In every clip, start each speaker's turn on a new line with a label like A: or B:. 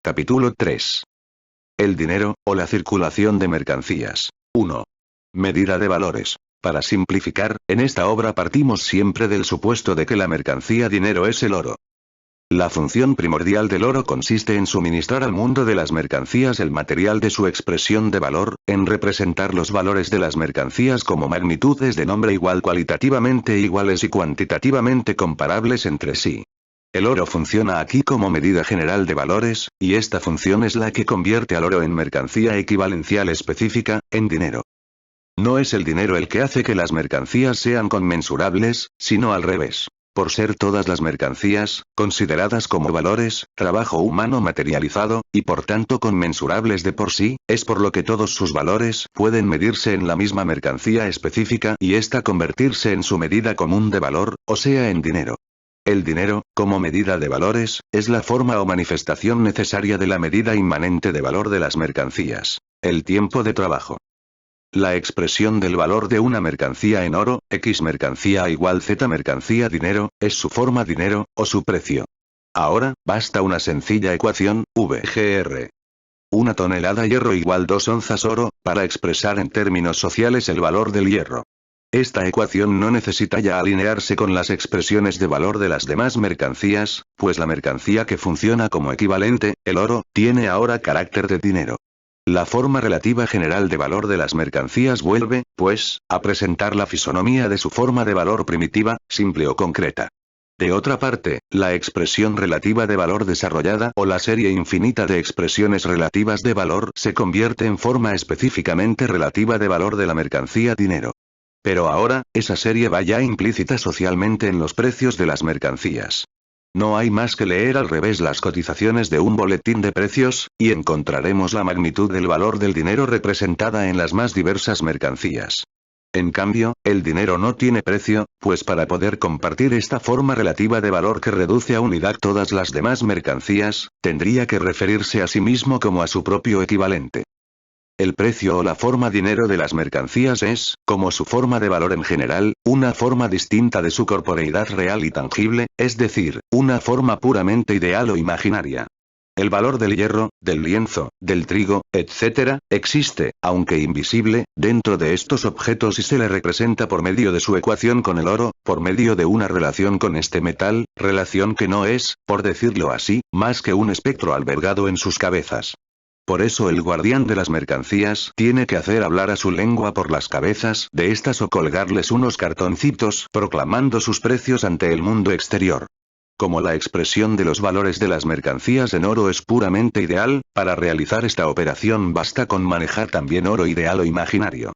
A: Capítulo 3. El dinero, o la circulación de mercancías. 1. Medida de valores. Para simplificar, en esta obra partimos siempre del supuesto de que la mercancía dinero es el oro. La función primordial del oro consiste en suministrar al mundo de las mercancías el material de su expresión de valor, en representar los valores de las mercancías como magnitudes de nombre igual cualitativamente iguales y cuantitativamente comparables entre sí. El oro funciona aquí como medida general de valores, y esta función es la que convierte al oro en mercancía equivalencial específica, en dinero. No es el dinero el que hace que las mercancías sean conmensurables, sino al revés. Por ser todas las mercancías, consideradas como valores, trabajo humano materializado, y por tanto conmensurables de por sí, es por lo que todos sus valores pueden medirse en la misma mercancía específica y ésta convertirse en su medida común de valor, o sea en dinero. El dinero, como medida de valores, es la forma o manifestación necesaria de la medida inmanente de valor de las mercancías. El tiempo de trabajo. La expresión del valor de una mercancía en oro, X mercancía igual Z mercancía dinero, es su forma dinero, o su precio. Ahora, basta una sencilla ecuación, VGR. Una tonelada hierro igual 2 onzas oro, para expresar en términos sociales el valor del hierro. Esta ecuación no necesita ya alinearse con las expresiones de valor de las demás mercancías, pues la mercancía que funciona como equivalente, el oro, tiene ahora carácter de dinero. La forma relativa general de valor de las mercancías vuelve, pues, a presentar la fisonomía de su forma de valor primitiva, simple o concreta. De otra parte, la expresión relativa de valor desarrollada o la serie infinita de expresiones relativas de valor se convierte en forma específicamente relativa de valor de la mercancía dinero. Pero ahora, esa serie va ya implícita socialmente en los precios de las mercancías. No hay más que leer al revés las cotizaciones de un boletín de precios, y encontraremos la magnitud del valor del dinero representada en las más diversas mercancías. En cambio, el dinero no tiene precio, pues para poder compartir esta forma relativa de valor que reduce a unidad todas las demás mercancías, tendría que referirse a sí mismo como a su propio equivalente. El precio o la forma dinero de las mercancías es, como su forma de valor en general, una forma distinta de su corporeidad real y tangible, es decir, una forma puramente ideal o imaginaria. El valor del hierro, del lienzo, del trigo, etc., existe, aunque invisible, dentro de estos objetos y se le representa por medio de su ecuación con el oro, por medio de una relación con este metal, relación que no es, por decirlo así, más que un espectro albergado en sus cabezas. Por eso el guardián de las mercancías tiene que hacer hablar a su lengua por las cabezas de estas o colgarles unos cartoncitos proclamando sus precios ante el mundo exterior. Como la expresión de los valores de las mercancías en oro es puramente ideal, para realizar esta operación basta con manejar también oro ideal o imaginario.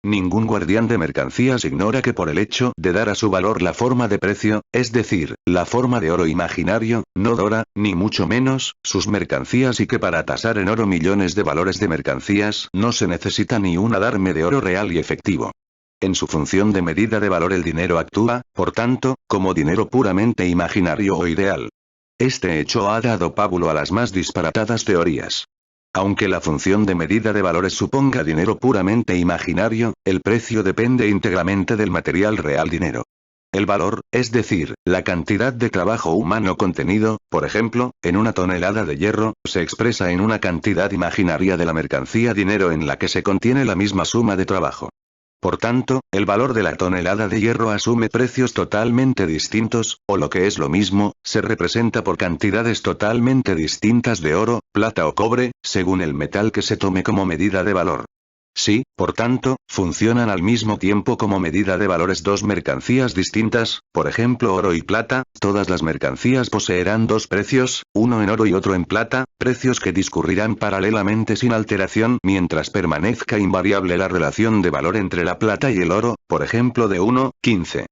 A: Ningún guardián de mercancías ignora que por el hecho de dar a su valor la forma de precio, es decir, la forma de oro imaginario, no dora, ni mucho menos, sus mercancías y que para tasar en oro millones de valores de mercancías no se necesita ni un adarme de oro real y efectivo. En su función de medida de valor el dinero actúa, por tanto, como dinero puramente imaginario o ideal. Este hecho ha dado pábulo a las más disparatadas teorías. Aunque la función de medida de valores suponga dinero puramente imaginario, el precio depende íntegramente del material real dinero. El valor, es decir, la cantidad de trabajo humano contenido, por ejemplo, en una tonelada de hierro, se expresa en una cantidad imaginaria de la mercancía dinero en la que se contiene la misma suma de trabajo. Por tanto, el valor de la tonelada de hierro asume precios totalmente distintos, o lo que es lo mismo, se representa por cantidades totalmente distintas de oro, plata o cobre, según el metal que se tome como medida de valor. Sí, por tanto, funcionan al mismo tiempo como medida de valores dos mercancías distintas, por ejemplo oro y plata, todas las mercancías poseerán dos precios, uno en oro y otro en plata, precios que discurrirán paralelamente sin alteración mientras permanezca invariable la relación de valor entre la plata y el oro, por ejemplo de 1:15.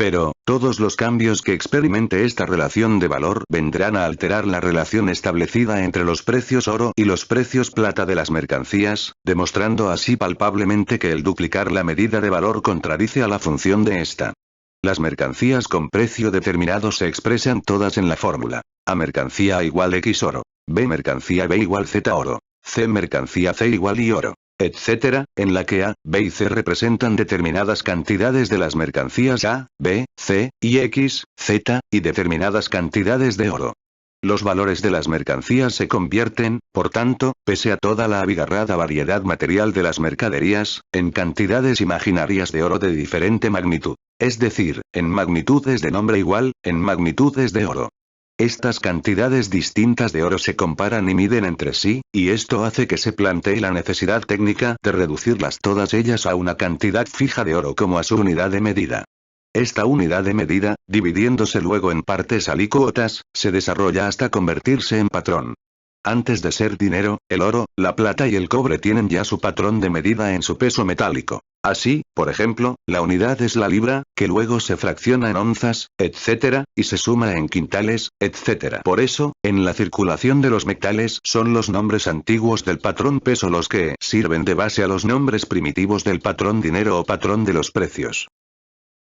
A: Pero, todos los cambios que experimente esta relación de valor vendrán a alterar la relación establecida entre los precios oro y los precios plata de las mercancías, demostrando así palpablemente que el duplicar la medida de valor contradice a la función de esta. Las mercancías con precio determinado se expresan todas en la fórmula: A mercancía igual X oro, B mercancía B igual Z oro, C mercancía C igual Y oro, etc., en la que A, B y C representan determinadas cantidades de las mercancías A, B, C, y X, Z, y determinadas cantidades de oro. Los valores de las mercancías se convierten, por tanto, pese a toda la abigarrada variedad material de las mercaderías, en cantidades imaginarias de oro de diferente magnitud. Es decir, en magnitudes de nombre igual, en magnitudes de oro. Estas cantidades distintas de oro se comparan y miden entre sí, y esto hace que se plantee la necesidad técnica de reducirlas todas ellas a una cantidad fija de oro como a su unidad de medida. Esta unidad de medida, dividiéndose luego en partes alícuotas, se desarrolla hasta convertirse en patrón. Antes de ser dinero, el oro, la plata y el cobre tienen ya su patrón de medida en su peso metálico. Así, por ejemplo, la unidad es la libra, que luego se fracciona en onzas, etc., y se suma en quintales, etc. Por eso, en la circulación de los metales son los nombres antiguos del patrón peso los que sirven de base a los nombres primitivos del patrón dinero o patrón de los precios.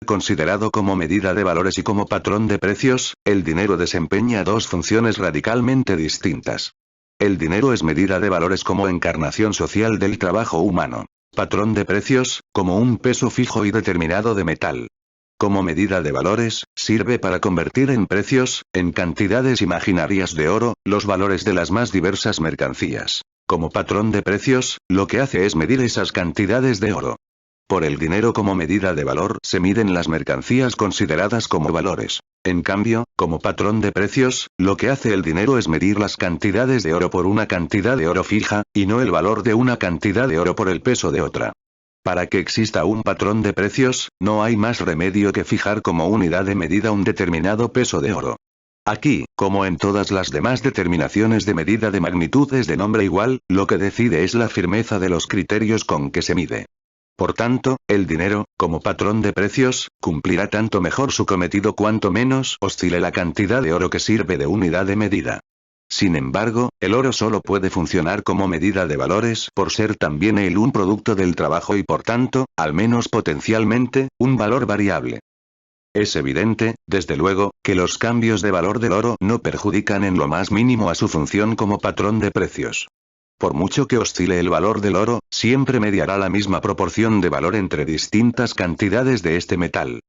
A: Considerado como medida de valores y como patrón de precios, el dinero desempeña dos funciones radicalmente distintas. El dinero es medida de valores como encarnación social del trabajo humano. Patrón de precios, como un peso fijo y determinado de metal. Como medida de valores, sirve para convertir en precios, en cantidades imaginarias de oro, los valores de las más diversas mercancías. Como patrón de precios, lo que hace es medir esas cantidades de oro. Por el dinero como medida de valor se miden las mercancías consideradas como valores. En cambio, como patrón de precios, lo que hace el dinero es medir las cantidades de oro por una cantidad de oro fija, y no el valor de una cantidad de oro por el peso de otra. Para que exista un patrón de precios, no hay más remedio que fijar como unidad de medida un determinado peso de oro. Aquí, como en todas las demás determinaciones de medida de magnitudes de nombre igual, lo que decide es la firmeza de los criterios con que se mide. Por tanto, el dinero, como patrón de precios, cumplirá tanto mejor su cometido cuanto menos oscile la cantidad de oro que sirve de unidad de medida. Sin embargo, el oro solo puede funcionar como medida de valores por ser también él un producto del trabajo y por tanto, al menos potencialmente, un valor variable. Es evidente, desde luego, que los cambios de valor del oro no perjudican en lo más mínimo a su función como patrón de precios. Por mucho que oscile el valor del oro, siempre mediará la misma proporción de valor entre distintas cantidades de este metal.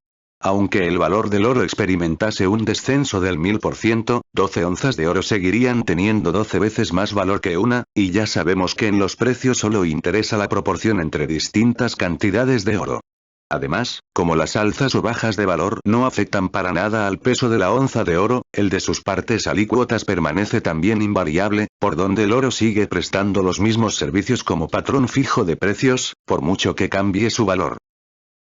A: Aunque el valor del oro experimentase un descenso del 1000%, 12 onzas de oro seguirían teniendo 12 veces más valor que una, y ya sabemos que en los precios solo interesa la proporción entre distintas cantidades de oro. Además, como las alzas o bajas de valor no afectan para nada al peso de la onza de oro, el de sus partes alícuotas permanece también invariable, por donde el oro sigue prestando los mismos servicios como patrón fijo de precios, por mucho que cambie su valor.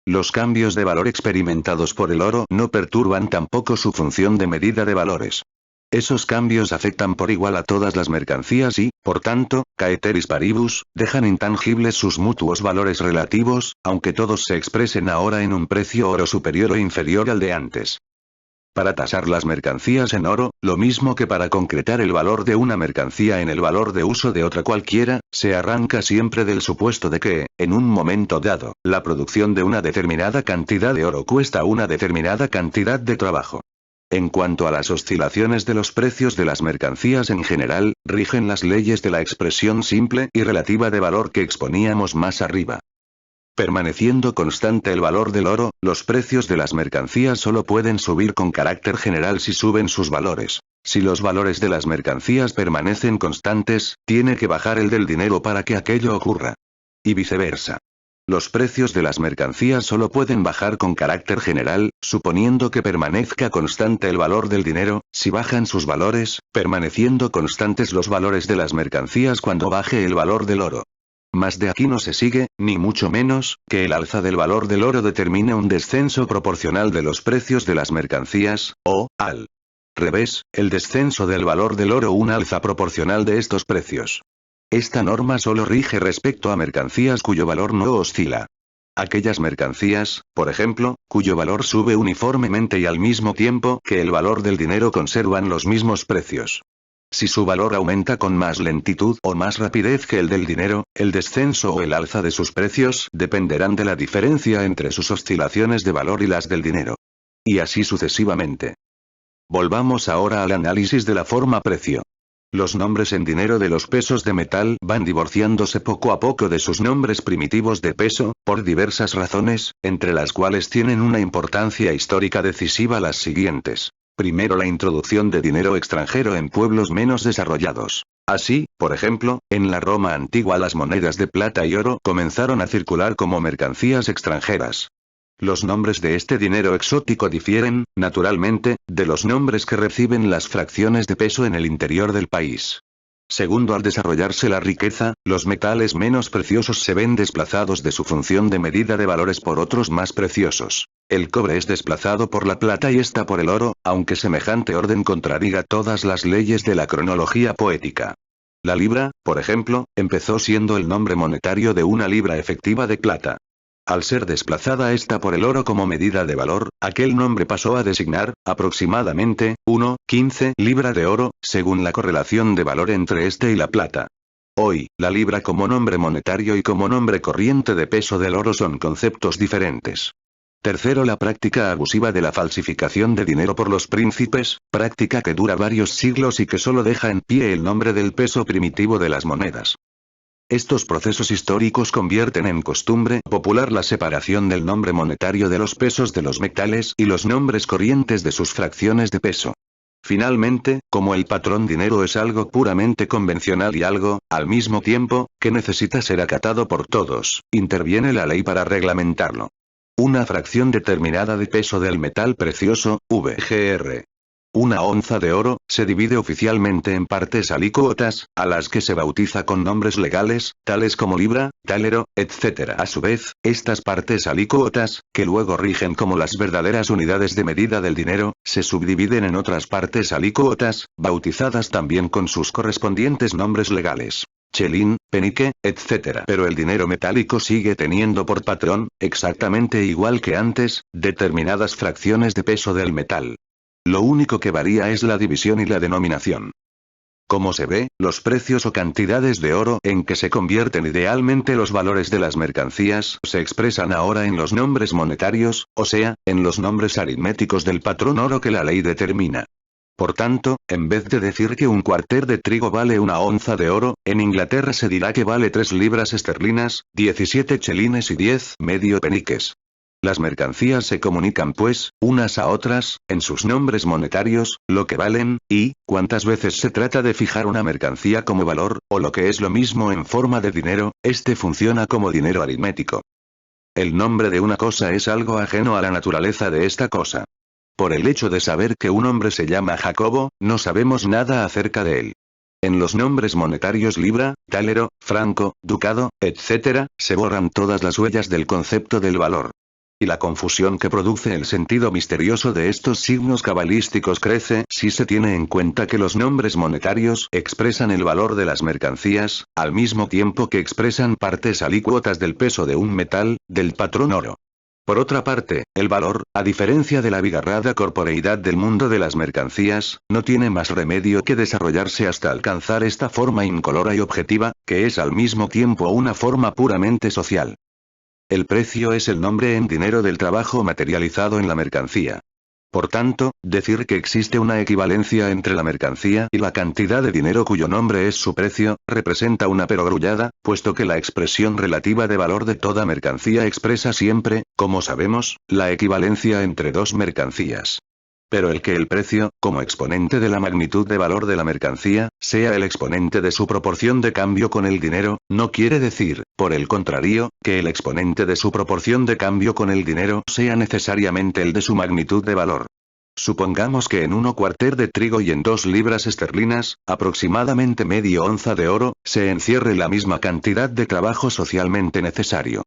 A: Los cambios de valor experimentados por el oro no perturban tampoco su función de medida de valores. Esos cambios afectan por igual a todas las mercancías y, por tanto, caeteris paribus, dejan intangibles sus mutuos valores relativos, aunque todos se expresen ahora en un precio oro superior o inferior al de antes. Para tasar las mercancías en oro, lo mismo que para concretar el valor de una mercancía en el valor de uso de otra cualquiera, se arranca siempre del supuesto de que, en un momento dado, la producción de una determinada cantidad de oro cuesta una determinada cantidad de trabajo. En cuanto a las oscilaciones de los precios de las mercancías en general, rigen las leyes de la expresión simple y relativa de valor que exponíamos más arriba. Permaneciendo constante el valor del oro, los precios de las mercancías solo pueden subir con carácter general si suben sus valores. Si los valores de las mercancías permanecen constantes, tiene que bajar el del dinero para que aquello ocurra. Y viceversa. Los precios de las mercancías solo pueden bajar con carácter general, suponiendo que permanezca constante el valor del dinero, si bajan sus valores, permaneciendo constantes los valores de las mercancías cuando baje el valor del oro. Mas de aquí no se sigue, ni mucho menos, que el alza del valor del oro determine un descenso proporcional de los precios de las mercancías, o, al revés, el descenso del valor del oro un alza proporcional de estos precios. Esta norma solo rige respecto a mercancías cuyo valor no oscila. Aquellas mercancías, por ejemplo, cuyo valor sube uniformemente y al mismo tiempo que el valor del dinero conservan los mismos precios. Si su valor aumenta con más lentitud o más rapidez que el del dinero, el descenso o el alza de sus precios dependerán de la diferencia entre sus oscilaciones de valor y las del dinero. Y así sucesivamente. Volvamos ahora al análisis de la forma precio. Los nombres en dinero de los pesos de metal van divorciándose poco a poco de sus nombres primitivos de peso, por diversas razones, entre las cuales tienen una importancia histórica decisiva las siguientes. Primero, la introducción de dinero extranjero en pueblos menos desarrollados. Así, por ejemplo, en la Roma antigua las monedas de plata y oro comenzaron a circular como mercancías extranjeras. Los nombres de este dinero exótico difieren, naturalmente, de los nombres que reciben las fracciones de peso en el interior del país. Segundo, al desarrollarse la riqueza, los metales menos preciosos se ven desplazados de su función de medida de valores por otros más preciosos. El cobre es desplazado por la plata y ésta por el oro, aunque semejante orden contradiga todas las leyes de la cronología poética. La libra, por ejemplo, empezó siendo el nombre monetario de una libra efectiva de plata. Al ser desplazada esta por el oro como medida de valor, aquel nombre pasó a designar, aproximadamente, 1/15 libra de oro, según la correlación de valor entre este y la plata. Hoy, la libra como nombre monetario y como nombre corriente de peso del oro son conceptos diferentes. Tercero, la práctica abusiva de la falsificación de dinero por los príncipes, práctica que dura varios siglos y que solo deja en pie el nombre del peso primitivo de las monedas. Estos procesos históricos convierten en costumbre popular la separación del nombre monetario de los pesos de los metales y los nombres corrientes de sus fracciones de peso. Finalmente, como el patrón dinero es algo puramente convencional y algo, al mismo tiempo, que necesita ser acatado por todos, interviene la ley para reglamentarlo. Una fracción determinada de peso del metal precioso, VGR. Una onza de oro, se divide oficialmente en partes alícuotas, a las que se bautiza con nombres legales, tales como libra, talero, etc. A su vez, estas partes alícuotas, que luego rigen como las verdaderas unidades de medida del dinero, se subdividen en otras partes alícuotas, bautizadas también con sus correspondientes nombres legales. Chelín, penique, etc. Pero el dinero metálico sigue teniendo por patrón, exactamente igual que antes, determinadas fracciones de peso del metal. Lo único que varía es la división y la denominación. Como se ve, los precios o cantidades de oro en que se convierten idealmente los valores de las mercancías se expresan ahora en los nombres monetarios, o sea, en los nombres aritméticos del patrón oro que la ley determina. Por tanto, en vez de decir que un cuarter de trigo vale una onza de oro, en Inglaterra se dirá que vale 3 libras esterlinas, 17 chelines y 10 medio peniques. Las mercancías se comunican pues, unas a otras, en sus nombres monetarios, lo que valen, y, cuántas veces se trata de fijar una mercancía como valor, o lo que es lo mismo en forma de dinero, este funciona como dinero aritmético. El nombre de una cosa es algo ajeno a la naturaleza de esta cosa. Por el hecho de saber que un hombre se llama Jacobo, no sabemos nada acerca de él. En los nombres monetarios libra, talero, franco, ducado, etc., se borran todas las huellas del concepto del valor. Y la confusión que produce el sentido misterioso de estos signos cabalísticos crece si se tiene en cuenta que los nombres monetarios expresan el valor de las mercancías, al mismo tiempo que expresan partes alícuotas del peso de un metal, del patrón oro. Por otra parte, el valor, a diferencia de la abigarrada corporeidad del mundo de las mercancías, no tiene más remedio que desarrollarse hasta alcanzar esta forma incolora y objetiva, que es al mismo tiempo una forma puramente social. El precio es el nombre en dinero del trabajo materializado en la mercancía. Por tanto, decir que existe una equivalencia entre la mercancía y la cantidad de dinero cuyo nombre es su precio, representa una perogrullada, puesto que la expresión relativa de valor de toda mercancía expresa siempre, como sabemos, la equivalencia entre dos mercancías. Pero el que el precio, como exponente de la magnitud de valor de la mercancía, sea el exponente de su proporción de cambio con el dinero, no quiere decir, por el contrario, que el exponente de su proporción de cambio con el dinero sea necesariamente el de su magnitud de valor. Supongamos que en 1 cuarter de trigo y en 2 libras esterlinas, aproximadamente medio onza de oro, se encierre la misma cantidad de trabajo socialmente necesario.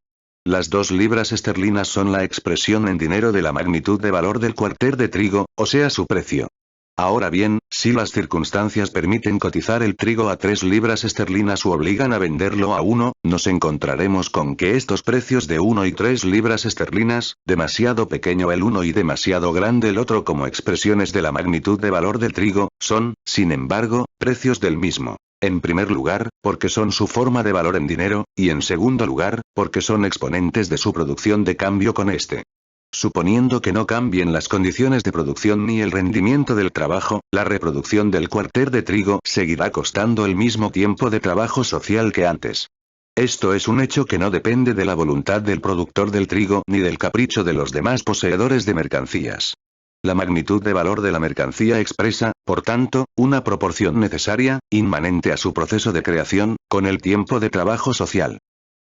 A: Las 2 libras esterlinas son la expresión en dinero de la magnitud de valor del cuarter de trigo, o sea su precio. Ahora bien, si las circunstancias permiten cotizar el trigo a 3 libras esterlinas u obligan a venderlo a 1, nos encontraremos con que estos precios de 1 y 3 libras esterlinas, demasiado pequeño el uno y demasiado grande el otro como expresiones de la magnitud de valor del trigo, son, sin embargo, precios del mismo. En primer lugar, porque son su forma de valor en dinero, y en segundo lugar, porque son exponentes de su producción de cambio con este. Suponiendo que no cambien las condiciones de producción ni el rendimiento del trabajo, la reproducción del cuarter de trigo seguirá costando el mismo tiempo de trabajo social que antes. Esto es un hecho que no depende de la voluntad del productor del trigo ni del capricho de los demás poseedores de mercancías. La magnitud de valor de la mercancía expresa, por tanto, una proporción necesaria, inmanente a su proceso de creación, con el tiempo de trabajo social.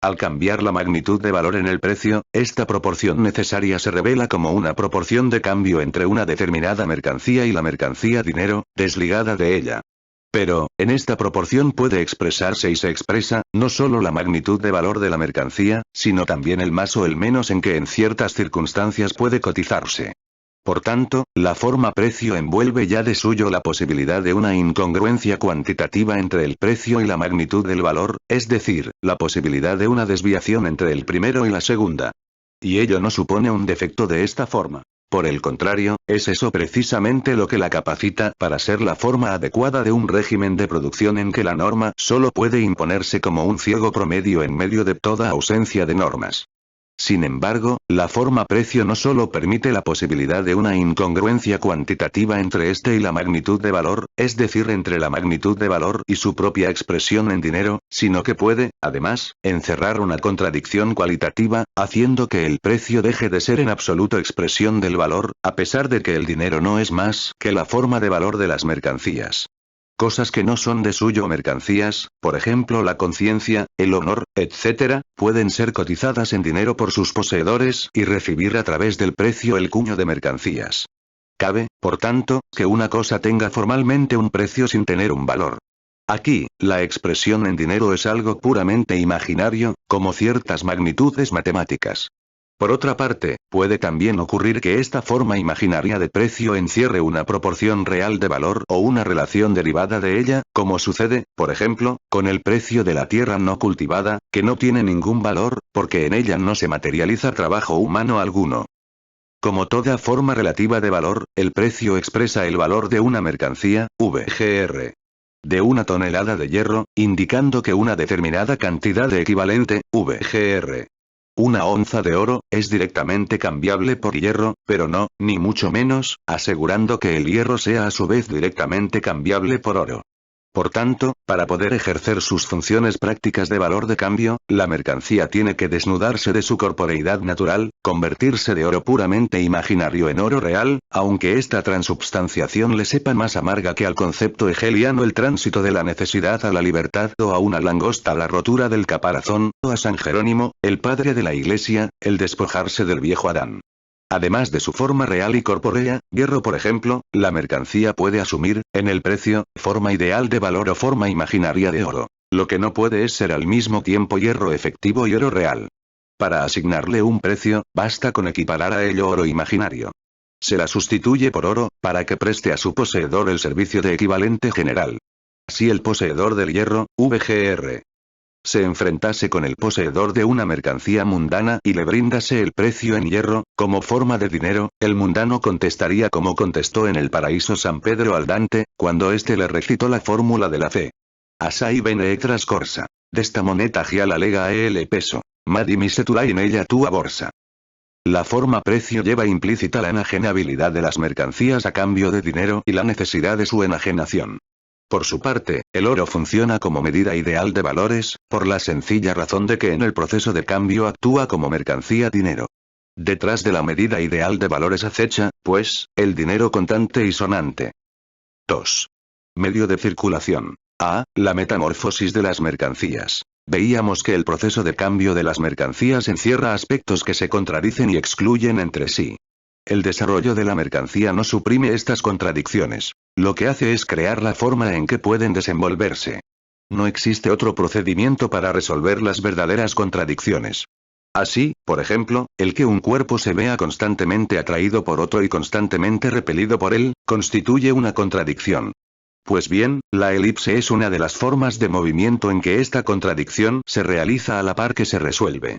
A: Al cambiar la magnitud de valor en el precio, esta proporción necesaria se revela como una proporción de cambio entre una determinada mercancía y la mercancía dinero, desligada de ella. Pero, en esta proporción puede expresarse y se expresa, no solo la magnitud de valor de la mercancía, sino también el más o el menos en que en ciertas circunstancias puede cotizarse. Por tanto, la forma precio envuelve ya de suyo la posibilidad de una incongruencia cuantitativa entre el precio y la magnitud del valor, es decir, la posibilidad de una desviación entre el primero y la segunda. Y ello no supone un defecto de esta forma. Por el contrario, es eso precisamente lo que la capacita para ser la forma adecuada de un régimen de producción en que la norma solo puede imponerse como un ciego promedio en medio de toda ausencia de normas. Sin embargo, la forma precio no solo permite la posibilidad de una incongruencia cuantitativa entre este y la magnitud de valor, es decir, entre la magnitud de valor y su propia expresión en dinero, sino que puede, además, encerrar una contradicción cualitativa, haciendo que el precio deje de ser en absoluto expresión del valor, a pesar de que el dinero no es más que la forma de valor de las mercancías. Cosas que no son de suyo mercancías, por ejemplo la conciencia, el honor, etc., pueden ser cotizadas en dinero por sus poseedores y recibir a través del precio el cuño de mercancías. Cabe, por tanto, que una cosa tenga formalmente un precio sin tener un valor. Aquí, la expresión en dinero es algo puramente imaginario, como ciertas magnitudes matemáticas. Por otra parte, puede también ocurrir que esta forma imaginaria de precio encierre una proporción real de valor o una relación derivada de ella, como sucede, por ejemplo, con el precio de la tierra no cultivada, que no tiene ningún valor, porque en ella no se materializa trabajo humano alguno. Como toda forma relativa de valor, el precio expresa el valor de una mercancía, VGR. De una tonelada de hierro, indicando que una determinada cantidad de equivalente, VGR. Una onza de oro, es directamente cambiable por hierro, pero no, ni mucho menos, asegurando que el hierro sea a su vez directamente cambiable por oro. Por tanto, para poder ejercer sus funciones prácticas de valor de cambio, la mercancía tiene que desnudarse de su corporeidad natural, convertirse de oro puramente imaginario en oro real, aunque esta transubstanciación le sepa más amarga que al concepto hegeliano el tránsito de la necesidad a la libertad o a una langosta la rotura del caparazón, o a San Jerónimo, el padre de la Iglesia, el despojarse del viejo Adán. Además de su forma real y corpórea, hierro por ejemplo, la mercancía puede asumir, en el precio, forma ideal de valor o forma imaginaria de oro. Lo que no puede es ser al mismo tiempo hierro efectivo y oro real. Para asignarle un precio, basta con equiparar a ello oro imaginario. Se la sustituye por oro, para que preste a su poseedor el servicio de equivalente general. Así el poseedor del hierro, VGR, se enfrentase con el poseedor de una mercancía mundana y le brindase el precio en hierro, como forma de dinero, el mundano contestaría como contestó en el paraíso San Pedro al Dante, cuando éste le recitó la fórmula de la fe. Assai bene et trascorsa. Desta moneta già la lega e el peso. Ma dimise tu la in ella tua borsa. La forma precio lleva implícita la enajenabilidad de las mercancías a cambio de dinero y la necesidad de su enajenación. Por su parte, el oro funciona como medida ideal de valores, por la sencilla razón de que en el proceso de cambio actúa como mercancía dinero. Detrás de la medida ideal de valores acecha, pues, el dinero contante y sonante. 2. Medio de circulación. A. La metamorfosis de las mercancías. Veíamos que el proceso de cambio de las mercancías encierra aspectos que se contradicen y excluyen entre sí. El desarrollo de la mercancía no suprime estas contradicciones. Lo que hace es crear la forma en que pueden desenvolverse. No existe otro procedimiento para resolver las verdaderas contradicciones. Así, por ejemplo, el que un cuerpo se vea constantemente atraído por otro y constantemente repelido por él, constituye una contradicción. Pues bien, la elipse es una de las formas de movimiento en que esta contradicción se realiza a la par que se resuelve.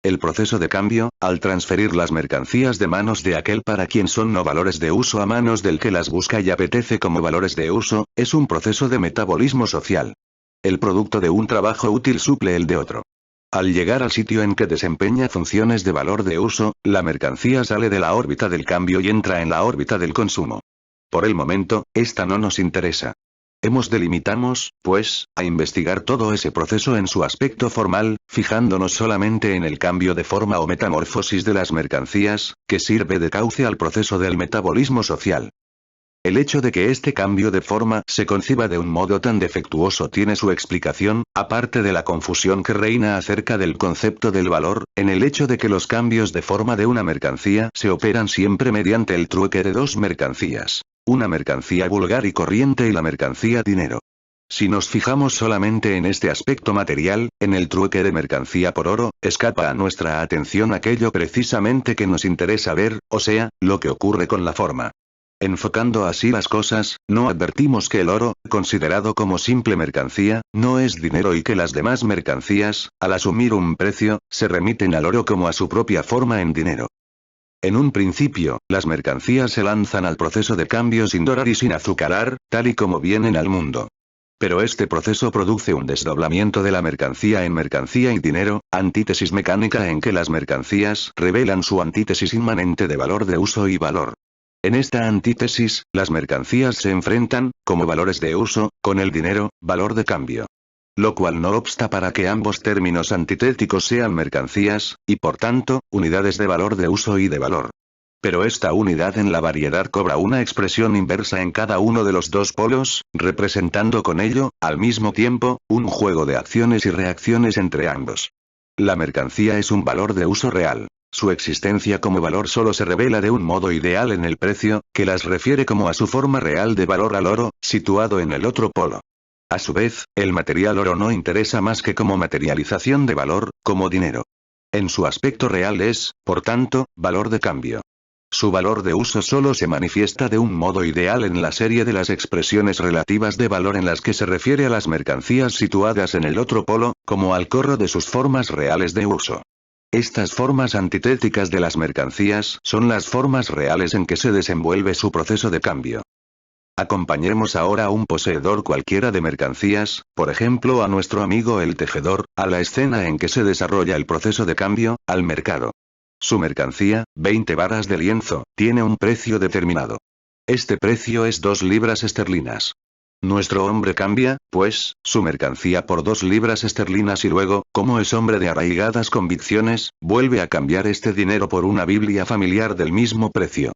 A: El proceso de cambio, al transferir las mercancías de manos de aquel para quien son no valores de uso a manos del que las busca y apetece como valores de uso, es un proceso de metabolismo social. El producto de un trabajo útil suple el de otro. Al llegar al sitio en que desempeña funciones de valor de uso, la mercancía sale de la órbita del cambio y entra en la órbita del consumo. Por el momento, esta no nos interesa. Hemos delimitamos, pues, a investigar todo ese proceso en su aspecto formal, fijándonos solamente en el cambio de forma o metamorfosis de las mercancías, que sirve de cauce al proceso del metabolismo social. El hecho de que este cambio de forma se conciba de un modo tan defectuoso tiene su explicación, aparte de la confusión que reina acerca del concepto del valor, en el hecho de que los cambios de forma de una mercancía se operan siempre mediante el trueque de dos mercancías. Una mercancía vulgar y corriente y la mercancía dinero. Si nos fijamos solamente en este aspecto material, en el trueque de mercancía por oro, escapa a nuestra atención aquello precisamente que nos interesa ver, o sea, lo que ocurre con la forma. Enfocando así las cosas, no advertimos que el oro, considerado como simple mercancía, no es dinero y que las demás mercancías, al asumir un precio, se remiten al oro como a su propia forma en dinero. En un principio, las mercancías se lanzan al proceso de cambio sin dorar y sin azucarar, tal y como vienen al mundo. Pero este proceso produce un desdoblamiento de la mercancía en mercancía y dinero, antítesis mecánica en que las mercancías revelan su antítesis inmanente de valor de uso y valor. En esta antítesis, las mercancías se enfrentan, como valores de uso, con el dinero, valor de cambio. Lo cual no obsta para que ambos términos antitéticos sean mercancías, y por tanto, unidades de valor de uso y de valor. Pero esta unidad en la variedad cobra una expresión inversa en cada uno de los dos polos, representando con ello, al mismo tiempo, un juego de acciones y reacciones entre ambos. La mercancía es un valor de uso real. Su existencia como valor solo se revela de un modo ideal en el precio, que las refiere como a su forma real de valor al oro, situado en el otro polo. A su vez, el material oro no interesa más que como materialización de valor, como dinero. En su aspecto real es, por tanto, valor de cambio. Su valor de uso solo se manifiesta de un modo ideal en la serie de las expresiones relativas de valor en las que se refiere a las mercancías situadas en el otro polo, como al corro de sus formas reales de uso. Estas formas antitéticas de las mercancías son las formas reales en que se desenvuelve su proceso de cambio. Acompañemos ahora a un poseedor cualquiera de mercancías, por ejemplo a nuestro amigo el tejedor, a la escena en que se desarrolla el proceso de cambio, al mercado. Su mercancía, 20 varas de lienzo, tiene un precio determinado. Este precio es 2 libras esterlinas. Nuestro hombre cambia, pues, su mercancía por 2 libras esterlinas y luego, como es hombre de arraigadas convicciones, vuelve a cambiar este dinero por una Biblia familiar del mismo precio.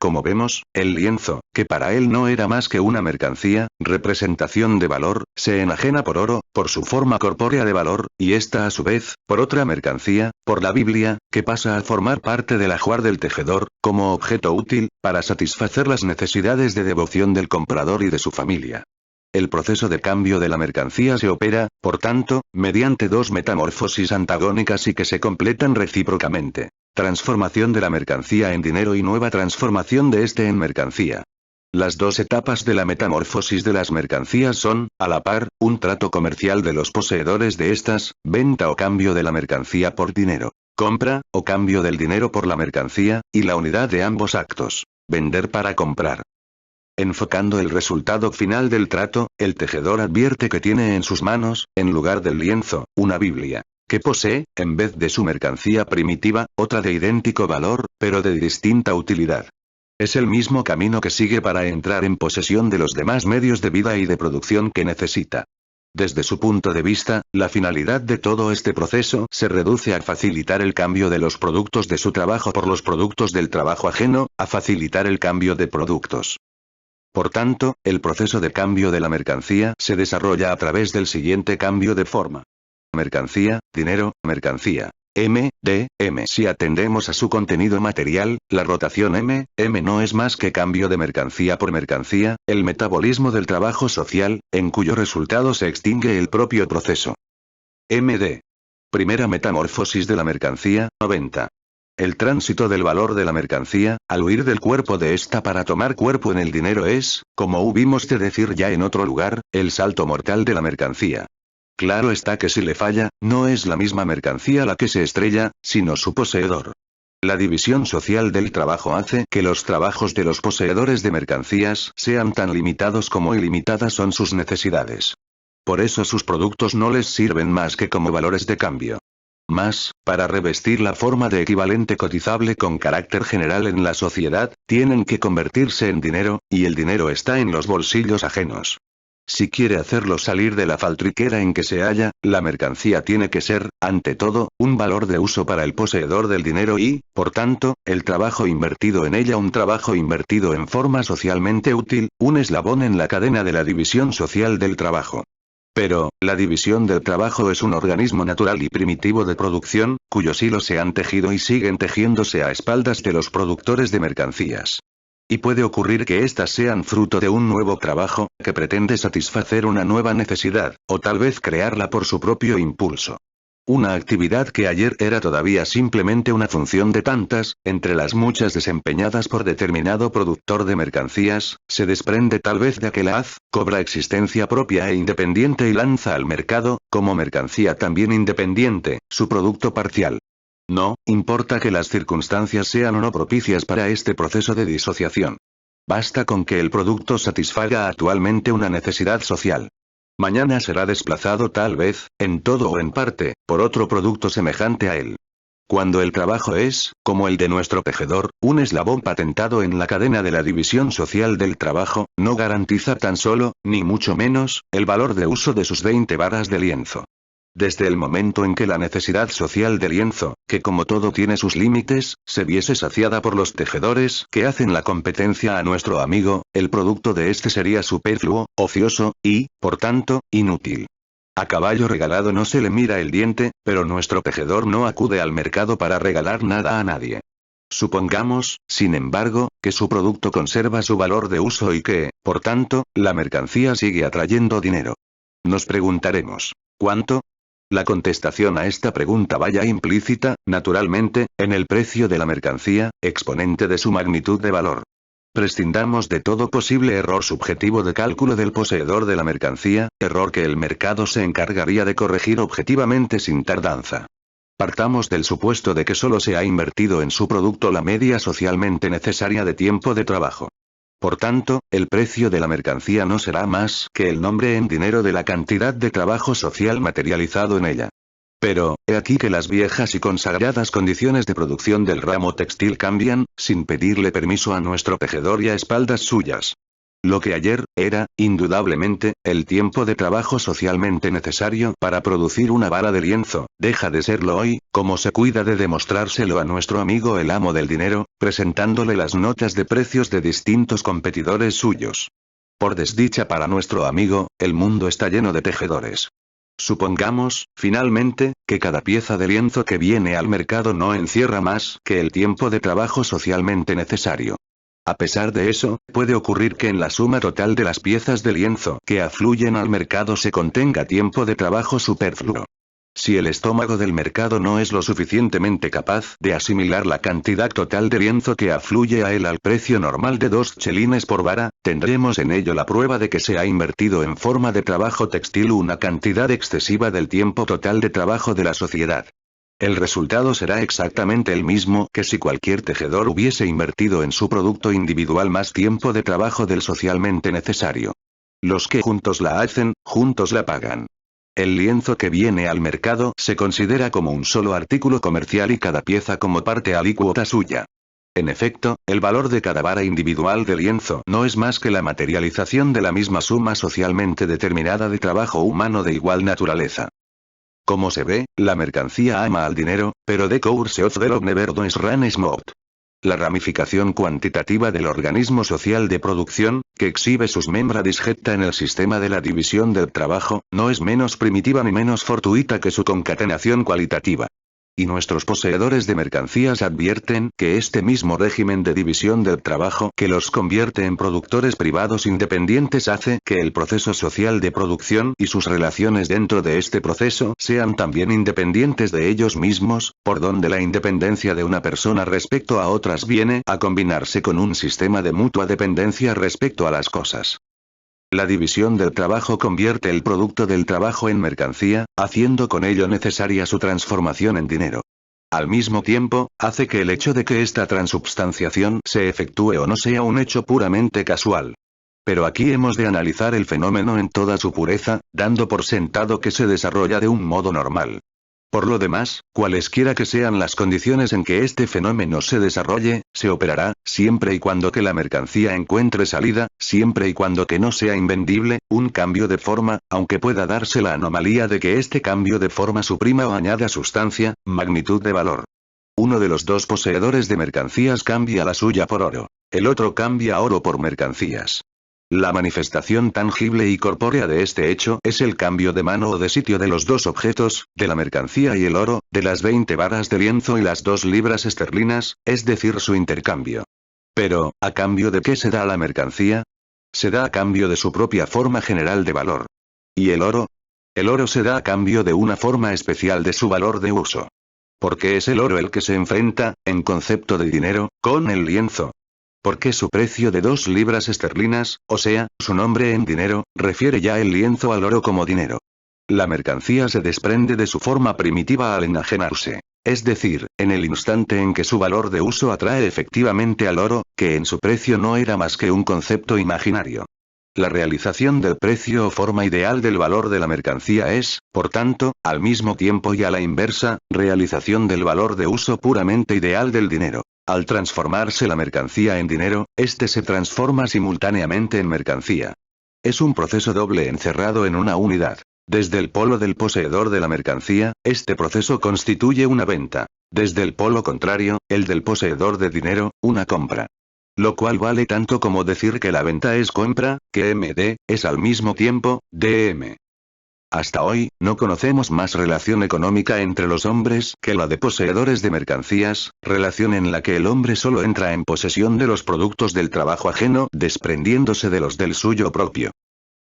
A: Como vemos, el lienzo, que para él no era más que una mercancía, representación de valor, se enajena por oro, por su forma corpórea de valor, y esta a su vez, por otra mercancía, por la Biblia, que pasa a formar parte del ajuar del tejedor, como objeto útil, para satisfacer las necesidades de devoción del comprador y de su familia. El proceso de cambio de la mercancía se opera, por tanto, mediante dos metamorfosis antagónicas y que se completan recíprocamente. Transformación de la mercancía en dinero y nueva transformación de este en mercancía. Las dos etapas de la metamorfosis de las mercancías son, a la par, un trato comercial de los poseedores de estas, venta o cambio de la mercancía por dinero, compra, o cambio del dinero por la mercancía, y la unidad de ambos actos, vender para comprar. Enfocando el resultado final del trato, el tejedor advierte que tiene en sus manos, en lugar del lienzo, una Biblia. Que posee, en vez de su mercancía primitiva, otra de idéntico valor, pero de distinta utilidad. Es el mismo camino que sigue para entrar en posesión de los demás medios de vida y de producción que necesita. Desde su punto de vista, la finalidad de todo este proceso se reduce a facilitar el cambio de los productos de su trabajo por los productos del trabajo ajeno, a facilitar el cambio de productos. Por tanto, el proceso de cambio de la mercancía se desarrolla a través del siguiente cambio de forma. Mercancía, dinero, mercancía. M. Si atendemos a su contenido material, la rotación M no es más que cambio de mercancía por mercancía, el metabolismo del trabajo social, en cuyo resultado se extingue el propio proceso. MD. Primera metamorfosis de la mercancía, 90. El tránsito del valor de la mercancía, al huir del cuerpo de esta para tomar cuerpo en el dinero es, como hubimos de decir ya en otro lugar, el salto mortal de la mercancía. Claro está que si le falla, no es la misma mercancía la que se estrella, sino su poseedor. La división social del trabajo hace que los trabajos de los poseedores de mercancías sean tan limitados como ilimitadas son sus necesidades. Por eso sus productos no les sirven más que como valores de cambio. Más, para revestir la forma de equivalente cotizable con carácter general en la sociedad, tienen que convertirse en dinero, y el dinero está en los bolsillos ajenos. Si quiere hacerlo salir de la faltriquera en que se halla, la mercancía tiene que ser, ante todo, un valor de uso para el poseedor del dinero y, por tanto, el trabajo invertido en ella un trabajo invertido en forma socialmente útil, un eslabón en la cadena de la división social del trabajo. Pero, la división del trabajo es un organismo natural y primitivo de producción, cuyos hilos se han tejido y siguen tejiéndose a espaldas de los productores de mercancías. Y puede ocurrir que éstas sean fruto de un nuevo trabajo, que pretende satisfacer una nueva necesidad, o tal vez crearla por su propio impulso. Una actividad que ayer era todavía simplemente una función de tantas, entre las muchas desempeñadas por determinado productor de mercancías, se desprende tal vez de aquel haz, cobra existencia propia e independiente y lanza al mercado, como mercancía también independiente, su producto parcial. No importa que las circunstancias sean o no propicias para este proceso de disociación. Basta con que el producto satisfaga actualmente una necesidad social. Mañana será desplazado tal vez, en todo o en parte, por otro producto semejante a él. Cuando el trabajo es, como el de nuestro tejedor, un eslabón patentado en la cadena de la división social del trabajo, no garantiza tan solo, ni mucho menos, el valor de uso de sus 20 varas de lienzo. Desde el momento en que la necesidad social de lienzo, que como todo tiene sus límites, se viese saciada por los tejedores que hacen la competencia a nuestro amigo, el producto de este sería superfluo, ocioso, y, por tanto, inútil. A caballo regalado no se le mira el diente, pero nuestro tejedor no acude al mercado para regalar nada a nadie. Supongamos, sin embargo, que su producto conserva su valor de uso y que, por tanto, la mercancía sigue atrayendo dinero. Nos preguntaremos, ¿cuánto? La contestación a esta pregunta vaya implícita, naturalmente, en el precio de la mercancía, exponente de su magnitud de valor. Prescindamos de todo posible error subjetivo de cálculo del poseedor de la mercancía, error que el mercado se encargaría de corregir objetivamente sin tardanza. Partamos del supuesto de que solo se ha invertido en su producto la media socialmente necesaria de tiempo de trabajo. Por tanto, el precio de la mercancía no será más que el nombre en dinero de la cantidad de trabajo social materializado en ella. Pero, he aquí que las viejas y consagradas condiciones de producción del ramo textil cambian, sin pedirle permiso a nuestro tejedor y a espaldas suyas. Lo que ayer, era, indudablemente, el tiempo de trabajo socialmente necesario para producir una vara de lienzo, deja de serlo hoy, como se cuida de demostrárselo a nuestro amigo el amo del dinero, presentándole las notas de precios de distintos competidores suyos. Por desdicha para nuestro amigo, el mundo está lleno de tejedores. Supongamos, finalmente, que cada pieza de lienzo que viene al mercado no encierra más que el tiempo de trabajo socialmente necesario. A pesar de eso, puede ocurrir que en la suma total de las piezas de lienzo que afluyen al mercado se contenga tiempo de trabajo superfluo. Si el estómago del mercado no es lo suficientemente capaz de asimilar la cantidad total de lienzo que afluye a él al precio normal de 2 chelines por vara, tendremos en ello la prueba de que se ha invertido en forma de trabajo textil una cantidad excesiva del tiempo total de trabajo de la sociedad. El resultado será exactamente el mismo que si cualquier tejedor hubiese invertido en su producto individual más tiempo de trabajo del socialmente necesario. Los que juntos la hacen, juntos la pagan. El lienzo que viene al mercado se considera como un solo artículo comercial y cada pieza como parte alícuota suya. En efecto, el valor de cada vara individual de lienzo no es más que la materialización de la misma suma socialmente determinada de trabajo humano de igual naturaleza. Como se ve, la mercancía ama al dinero, pero the course of the love never does run smooth. La ramificación cuantitativa del organismo social de producción, que exhibe sus membra disjecta en el sistema de la división del trabajo, no es menos primitiva ni menos fortuita que su concatenación cualitativa. Y nuestros poseedores de mercancías advierten que este mismo régimen de división del trabajo que los convierte en productores privados independientes hace que el proceso social de producción y sus relaciones dentro de este proceso sean también independientes de ellos mismos, por donde la independencia de una persona respecto a otras viene a combinarse con un sistema de mutua dependencia respecto a las cosas. La división del trabajo convierte el producto del trabajo en mercancía, haciendo con ello necesaria su transformación en dinero. Al mismo tiempo, hace que el hecho de que esta transubstanciación se efectúe o no sea un hecho puramente casual. Pero aquí hemos de analizar el fenómeno en toda su pureza, dando por sentado que se desarrolla de un modo normal. Por lo demás, cualesquiera que sean las condiciones en que este fenómeno se desarrolle, se operará, siempre y cuando que la mercancía encuentre salida, siempre y cuando que no sea invendible, un cambio de forma, aunque pueda darse la anomalía de que este cambio de forma suprima o añada sustancia, magnitud de valor. Uno de los dos poseedores de mercancías cambia la suya por oro. El otro cambia oro por mercancías. La manifestación tangible y corpórea de este hecho es el cambio de mano o de sitio de los dos objetos, de la mercancía y el oro, de las 20 varas de lienzo y las 2 libras esterlinas, es decir, su intercambio. Pero, ¿a cambio de qué se da la mercancía? Se da a cambio de su propia forma general de valor. ¿Y el oro? El oro se da a cambio de una forma especial de su valor de uso. Porque es el oro el que se enfrenta, en concepto de dinero, con el lienzo. Porque su precio de 2 libras esterlinas, o sea, su nombre en dinero, refiere ya el lienzo al oro como dinero. La mercancía se desprende de su forma primitiva al enajenarse. Es decir, en el instante en que su valor de uso atrae efectivamente al oro, que en su precio no era más que un concepto imaginario. La realización del precio o forma ideal del valor de la mercancía es, por tanto, al mismo tiempo y a la inversa, realización del valor de uso puramente ideal del dinero. Al transformarse la mercancía en dinero, este se transforma simultáneamente en mercancía. Es un proceso doble encerrado en una unidad. Desde el polo del poseedor de la mercancía, este proceso constituye una venta. Desde el polo contrario, el del poseedor de dinero, una compra. Lo cual vale tanto como decir que la venta es compra, que MD, es al mismo tiempo, DM. Hasta hoy, no conocemos más relación económica entre los hombres que la de poseedores de mercancías, relación en la que el hombre solo entra en posesión de los productos del trabajo ajeno, desprendiéndose de los del suyo propio.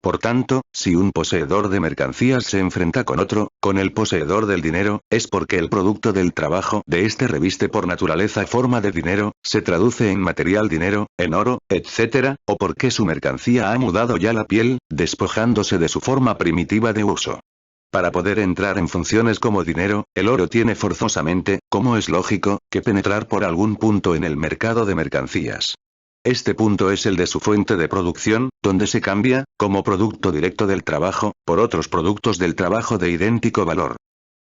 A: Por tanto, si un poseedor de mercancías se enfrenta con otro, con el poseedor del dinero, es porque el producto del trabajo de este reviste por naturaleza forma de dinero, se traduce en material dinero, en oro, etc., o porque su mercancía ha mudado ya la piel, despojándose de su forma primitiva de uso. Para poder entrar en funciones como dinero, el oro tiene forzosamente, como es lógico, que penetrar por algún punto en el mercado de mercancías. Este punto es el de su fuente de producción, donde se cambia, como producto directo del trabajo, por otros productos del trabajo de idéntico valor.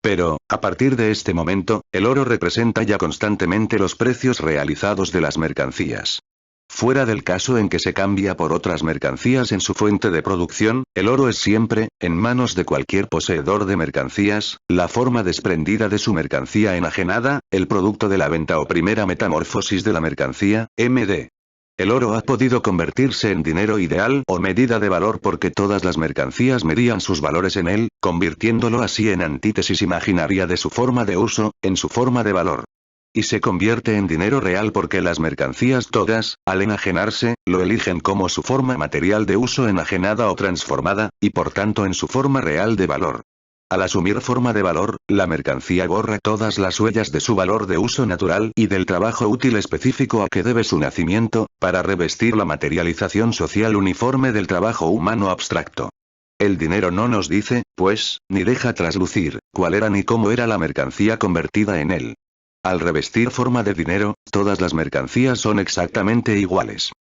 A: Pero, a partir de este momento, el oro representa ya constantemente los precios realizados de las mercancías. Fuera del caso en que se cambia por otras mercancías en su fuente de producción, el oro es siempre, en manos de cualquier poseedor de mercancías, la forma desprendida de su mercancía enajenada, el producto de la venta o primera metamorfosis de la mercancía, MD. El oro ha podido convertirse en dinero ideal o medida de valor porque todas las mercancías medían sus valores en él, convirtiéndolo así en antítesis imaginaria de su forma de uso, en su forma de valor. Y se convierte en dinero real porque las mercancías todas, al enajenarse, lo eligen como su forma material de uso enajenada o transformada, y por tanto en su forma real de valor. Al asumir forma de valor, la mercancía borra todas las huellas de su valor de uso natural y del trabajo útil específico a que debe su nacimiento, para revestir la materialización social uniforme del trabajo humano abstracto. El dinero no nos dice, pues, ni deja traslucir, cuál era ni cómo era la mercancía convertida en él. Al revestir forma de dinero, todas las mercancías son exactamente iguales.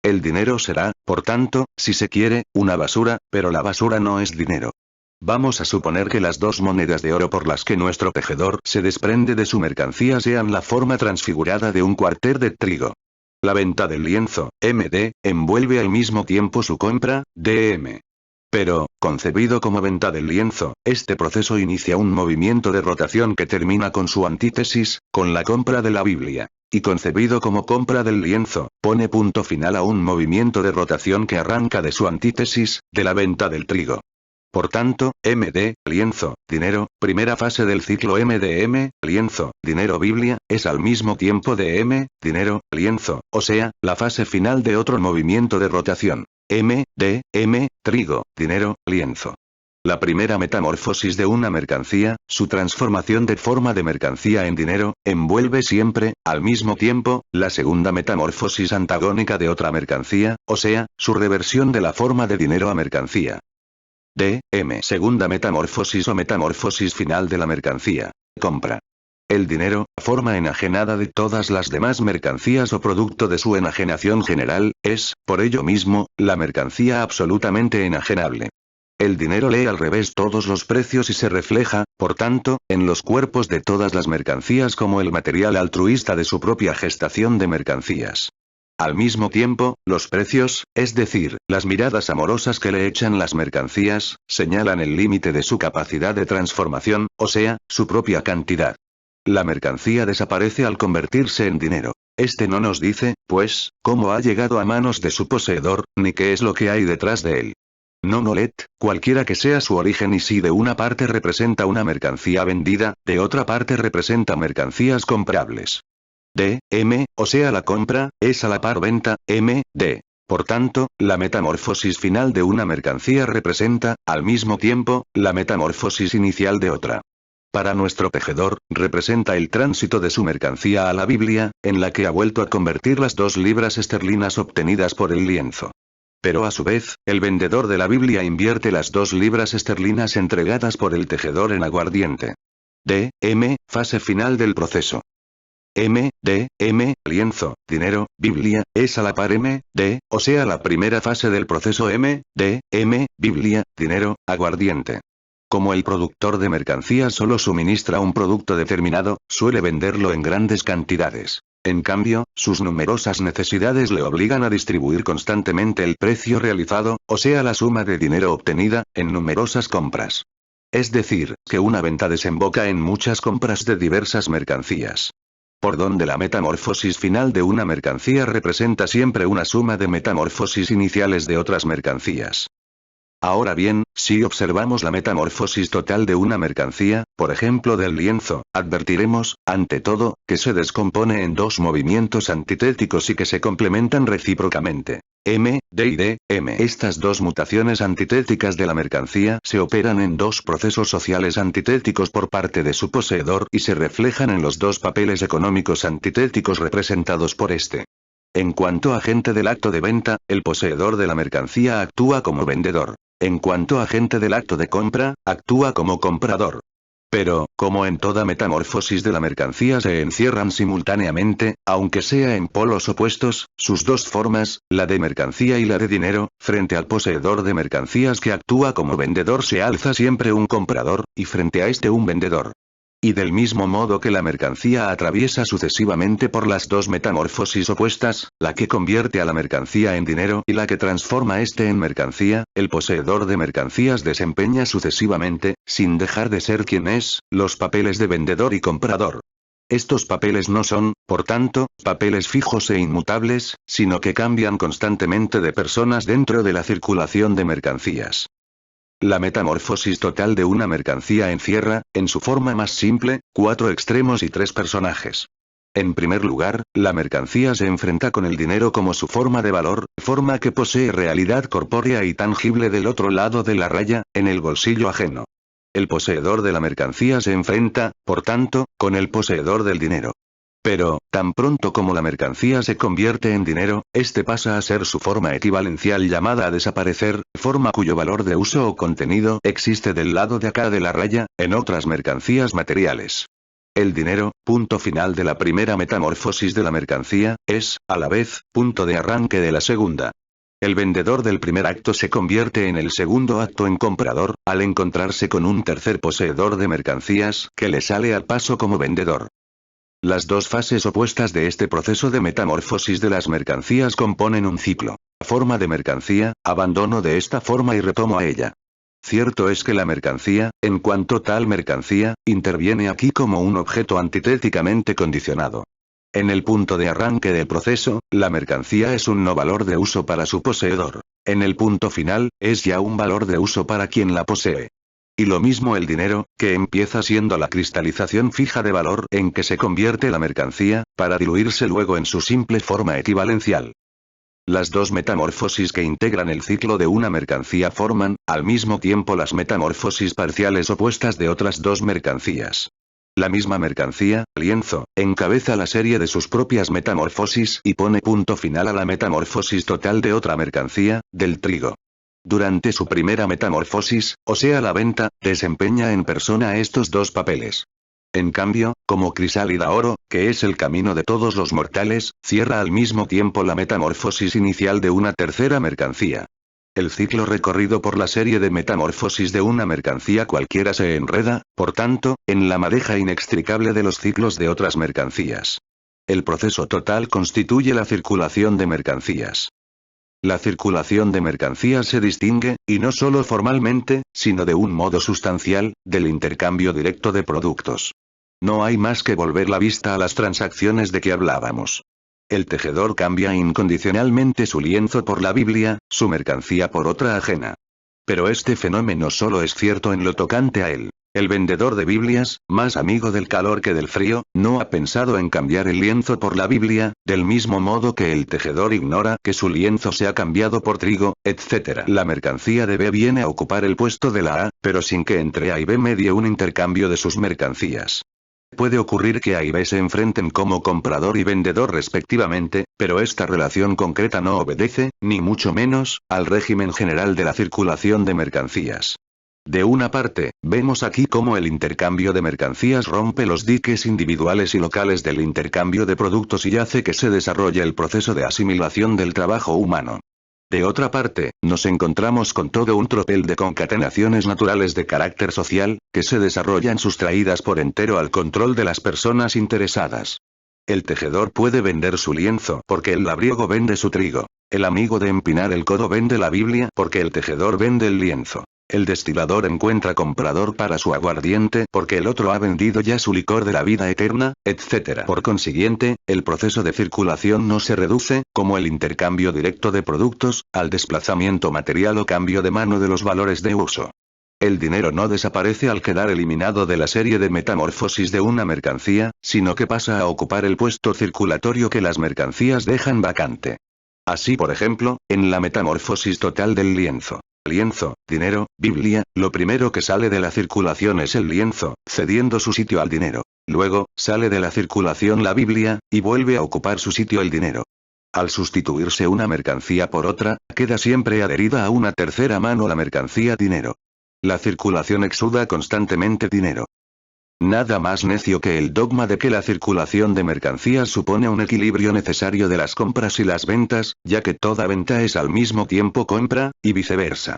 A: El dinero será, por tanto, si se quiere, una basura, pero la basura no es dinero. Vamos a suponer que las 2 monedas de oro por las que nuestro tejedor se desprende de su mercancía sean la forma transfigurada de un cuarter de trigo. La venta del lienzo, MD, envuelve al mismo tiempo su compra, DM. Pero, concebido como venta del lienzo, este proceso inicia un movimiento de rotación que termina con su antítesis, con la compra de la Biblia. Y concebido como compra del lienzo, pone punto final a un movimiento de rotación que arranca de su antítesis, de la venta del trigo. Por tanto, MD, lienzo, dinero, primera fase del ciclo MDM, lienzo, dinero Biblia, es al mismo tiempo DM, dinero, lienzo, o sea, la fase final de otro movimiento de rotación. MDM, trigo, dinero, lienzo. La primera metamorfosis de una mercancía, su transformación de forma de mercancía en dinero, envuelve siempre, al mismo tiempo, la segunda metamorfosis antagónica de otra mercancía, o sea, su reversión de la forma de dinero a mercancía. DM. Segunda metamorfosis o metamorfosis final de la mercancía. Compra. El dinero, forma enajenada de todas las demás mercancías o producto de su enajenación general, es, por ello mismo, la mercancía absolutamente enajenable. El dinero lee al revés todos los precios y se refleja, por tanto, en los cuerpos de todas las mercancías como el material altruista de su propia gestación de mercancías. Al mismo tiempo, los precios, es decir, las miradas amorosas que le echan las mercancías, señalan el límite de su capacidad de transformación, o sea, su propia cantidad. La mercancía desaparece al convertirse en dinero. Este no nos dice, pues, cómo ha llegado a manos de su poseedor, ni qué es lo que hay detrás de él. No-let, cualquiera que sea su origen y si de una parte representa una mercancía vendida, de otra parte representa mercancías comprables. O sea la compra, es a la par venta, D. Por tanto, la metamorfosis final de una mercancía representa, al mismo tiempo, la metamorfosis inicial de otra. Para nuestro tejedor, representa el tránsito de su mercancía a la Biblia, en la que ha vuelto a convertir las 2 libras esterlinas obtenidas por el lienzo. Pero a su vez, el vendedor de la Biblia invierte las 2 libras esterlinas entregadas por el tejedor en aguardiente. Fase final del proceso. Lienzo, dinero, Biblia, es a la par o sea la primera fase del proceso Biblia, dinero, aguardiente. Como el productor de mercancías solo suministra un producto determinado, suele venderlo en grandes cantidades. En cambio, sus numerosas necesidades le obligan a distribuir constantemente el precio realizado, o sea la suma de dinero obtenida, en numerosas compras. Es decir, que una venta desemboca en muchas compras de diversas mercancías. Por donde la metamorfosis final de una mercancía representa siempre una suma de metamorfosis iniciales de otras mercancías. Ahora bien, si observamos la metamorfosis total de una mercancía, por ejemplo del lienzo, advertiremos, ante todo, que se descompone en 2 movimientos antitéticos y que se complementan recíprocamente. D y D. Estas 2 mutaciones antitéticas de la mercancía se operan en 2 procesos sociales antitéticos por parte de su poseedor y se reflejan en los 2 papeles económicos antitéticos representados por este. En cuanto a agente del acto de venta, el poseedor de la mercancía actúa como vendedor. En cuanto a agente del acto de compra, actúa como comprador. Pero, como en toda metamorfosis de la mercancía se encierran simultáneamente, aunque sea en polos opuestos, sus 2 formas, la de mercancía y la de dinero, frente al poseedor de mercancías que actúa como vendedor se alza siempre un comprador, y frente a este un vendedor. Y del mismo modo que la mercancía atraviesa sucesivamente por las 2 metamorfosis opuestas, la que convierte a la mercancía en dinero y la que transforma este en mercancía, el poseedor de mercancías desempeña sucesivamente, sin dejar de ser quien es, los papeles de vendedor y comprador. Estos papeles no son, por tanto, papeles fijos e inmutables, sino que cambian constantemente de personas dentro de la circulación de mercancías. La metamorfosis total de una mercancía encierra, en su forma más simple, 4 extremos y 3 personajes. En primer lugar, la mercancía se enfrenta con el dinero como su forma de valor, forma que posee realidad corpórea y tangible del otro lado de la raya, en el bolsillo ajeno. El poseedor de la mercancía se enfrenta, por tanto, con el poseedor del dinero. Pero, tan pronto como la mercancía se convierte en dinero, este pasa a ser su forma equivalencial llamada a desaparecer, forma cuyo valor de uso o contenido existe del lado de acá de la raya, en otras mercancías materiales. El dinero, punto final de la primera metamorfosis de la mercancía, es, a la vez, punto de arranque de la segunda. El vendedor del primer acto se convierte en el segundo acto en comprador, al encontrarse con un tercer poseedor de mercancías que le sale al paso como vendedor. Las 2 fases opuestas de este proceso de metamorfosis de las mercancías componen un ciclo. Forma de mercancía, abandono de esta forma y retomo a ella. Cierto es que la mercancía, en cuanto tal mercancía, interviene aquí como un objeto antitéticamente condicionado. En el punto de arranque del proceso, la mercancía es un no valor de uso para su poseedor. En el punto final, es ya un valor de uso para quien la posee. Y lo mismo el dinero, que empieza siendo la cristalización fija de valor en que se convierte la mercancía, para diluirse luego en su simple forma equivalencial. Las 2 metamorfosis que integran el ciclo de una mercancía forman, al mismo tiempo las metamorfosis parciales opuestas de otras 2 mercancías. La misma mercancía, lienzo, encabeza la serie de sus propias metamorfosis y pone punto final a la metamorfosis total de otra mercancía, del trigo. Durante su primera metamorfosis, o sea la venta, desempeña en persona estos 2 papeles. En cambio, como crisálida oro, que es el camino de todos los mortales, cierra al mismo tiempo la metamorfosis inicial de una tercera mercancía. El ciclo recorrido por la serie de metamorfosis de una mercancía cualquiera se enreda, por tanto, en la madeja inextricable de los ciclos de otras mercancías. El proceso total constituye la circulación de mercancías. La circulación de mercancías se distingue, y no solo formalmente, sino de un modo sustancial, del intercambio directo de productos. No hay más que volver la vista a las transacciones de que hablábamos. El tejedor cambia incondicionalmente su lienzo por la Biblia, su mercancía por otra ajena. Pero este fenómeno solo es cierto en lo tocante a él. El vendedor de Biblias, más amigo del calor que del frío, no ha pensado en cambiar el lienzo por la Biblia, del mismo modo que el tejedor ignora que su lienzo se ha cambiado por trigo, etc. La mercancía de B viene a ocupar el puesto de la A, pero sin que entre A y B medie un intercambio de sus mercancías. Puede ocurrir que A y B se enfrenten como comprador y vendedor respectivamente, pero esta relación concreta no obedece, ni mucho menos, al régimen general de la circulación de mercancías. De una parte, vemos aquí cómo el intercambio de mercancías rompe los diques individuales y locales del intercambio de productos y hace que se desarrolle el proceso de asimilación del trabajo humano. De otra parte, nos encontramos con todo un tropel de concatenaciones naturales de carácter social, que se desarrollan sustraídas por entero al control de las personas interesadas. El tejedor puede vender su lienzo porque el labriego vende su trigo. El amigo de empinar el codo vende la Biblia porque el tejedor vende el lienzo. El destilador encuentra comprador para su aguardiente porque el otro ha vendido ya su licor de la vida eterna, etc. Por consiguiente, el proceso de circulación no se reduce, como el intercambio directo de productos, al desplazamiento material o cambio de mano de los valores de uso. El dinero no desaparece al quedar eliminado de la serie de metamorfosis de una mercancía, sino que pasa a ocupar el puesto circulatorio que las mercancías dejan vacante. Así por ejemplo, en la metamorfosis total del lienzo. Lienzo, dinero, Biblia, lo primero que sale de la circulación es el lienzo, cediendo su sitio al dinero. Luego, sale de la circulación la Biblia, y vuelve a ocupar su sitio el dinero. Al sustituirse una mercancía por otra, queda siempre adherida a una tercera mano la mercancía dinero. La circulación exuda constantemente dinero. Nada más necio que el dogma de que la circulación de mercancías supone un equilibrio necesario de las compras y las ventas, ya que toda venta es al mismo tiempo compra, y viceversa.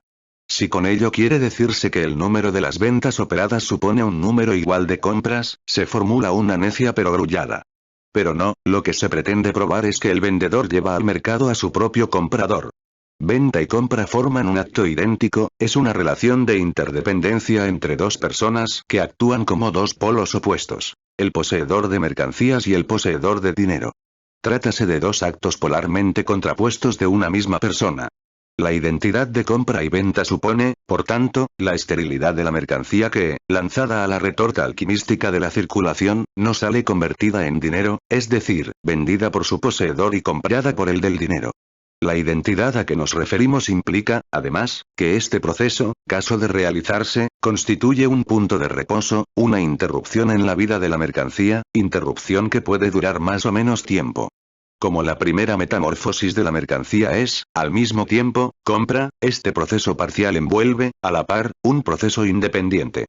A: Si con ello quiere decirse que el número de las ventas operadas supone un número igual de compras, se formula una necia pero grullada. Pero no, lo que se pretende probar es que el vendedor lleva al mercado a su propio comprador. Venta y compra forman un acto idéntico, es una relación de interdependencia entre dos personas que actúan como dos polos opuestos, el poseedor de mercancías y el poseedor de dinero. Trátase de dos actos polarmente contrapuestos de una misma persona. La identidad de compra y venta supone, por tanto, la esterilidad de la mercancía que, lanzada a la retorta alquimística de la circulación, no sale convertida en dinero, es decir, vendida por su poseedor y comprada por el del dinero. La identidad a que nos referimos implica, además, que este proceso, caso de realizarse, constituye un punto de reposo, una interrupción en la vida de la mercancía, interrupción que puede durar más o menos tiempo. Como la primera metamorfosis de la mercancía es, al mismo tiempo, compra, este proceso parcial envuelve, a la par, un proceso independiente.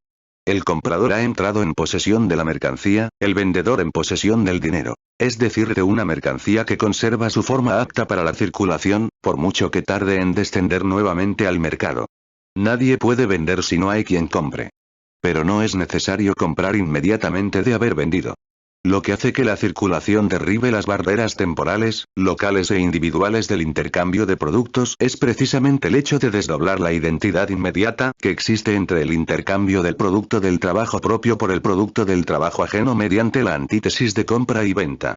A: El comprador ha entrado en posesión de la mercancía, el vendedor en posesión del dinero. Es decir, de una mercancía que conserva su forma apta para la circulación, por mucho que tarde en descender nuevamente al mercado. Nadie puede vender si no hay quien compre. Pero no es necesario comprar inmediatamente de haber vendido. Lo que hace que la circulación derribe las barreras temporales, locales e individuales del intercambio de productos es precisamente el hecho de desdoblar la identidad inmediata que existe entre el intercambio del producto del trabajo propio por el producto del trabajo ajeno mediante la antítesis de compra y venta.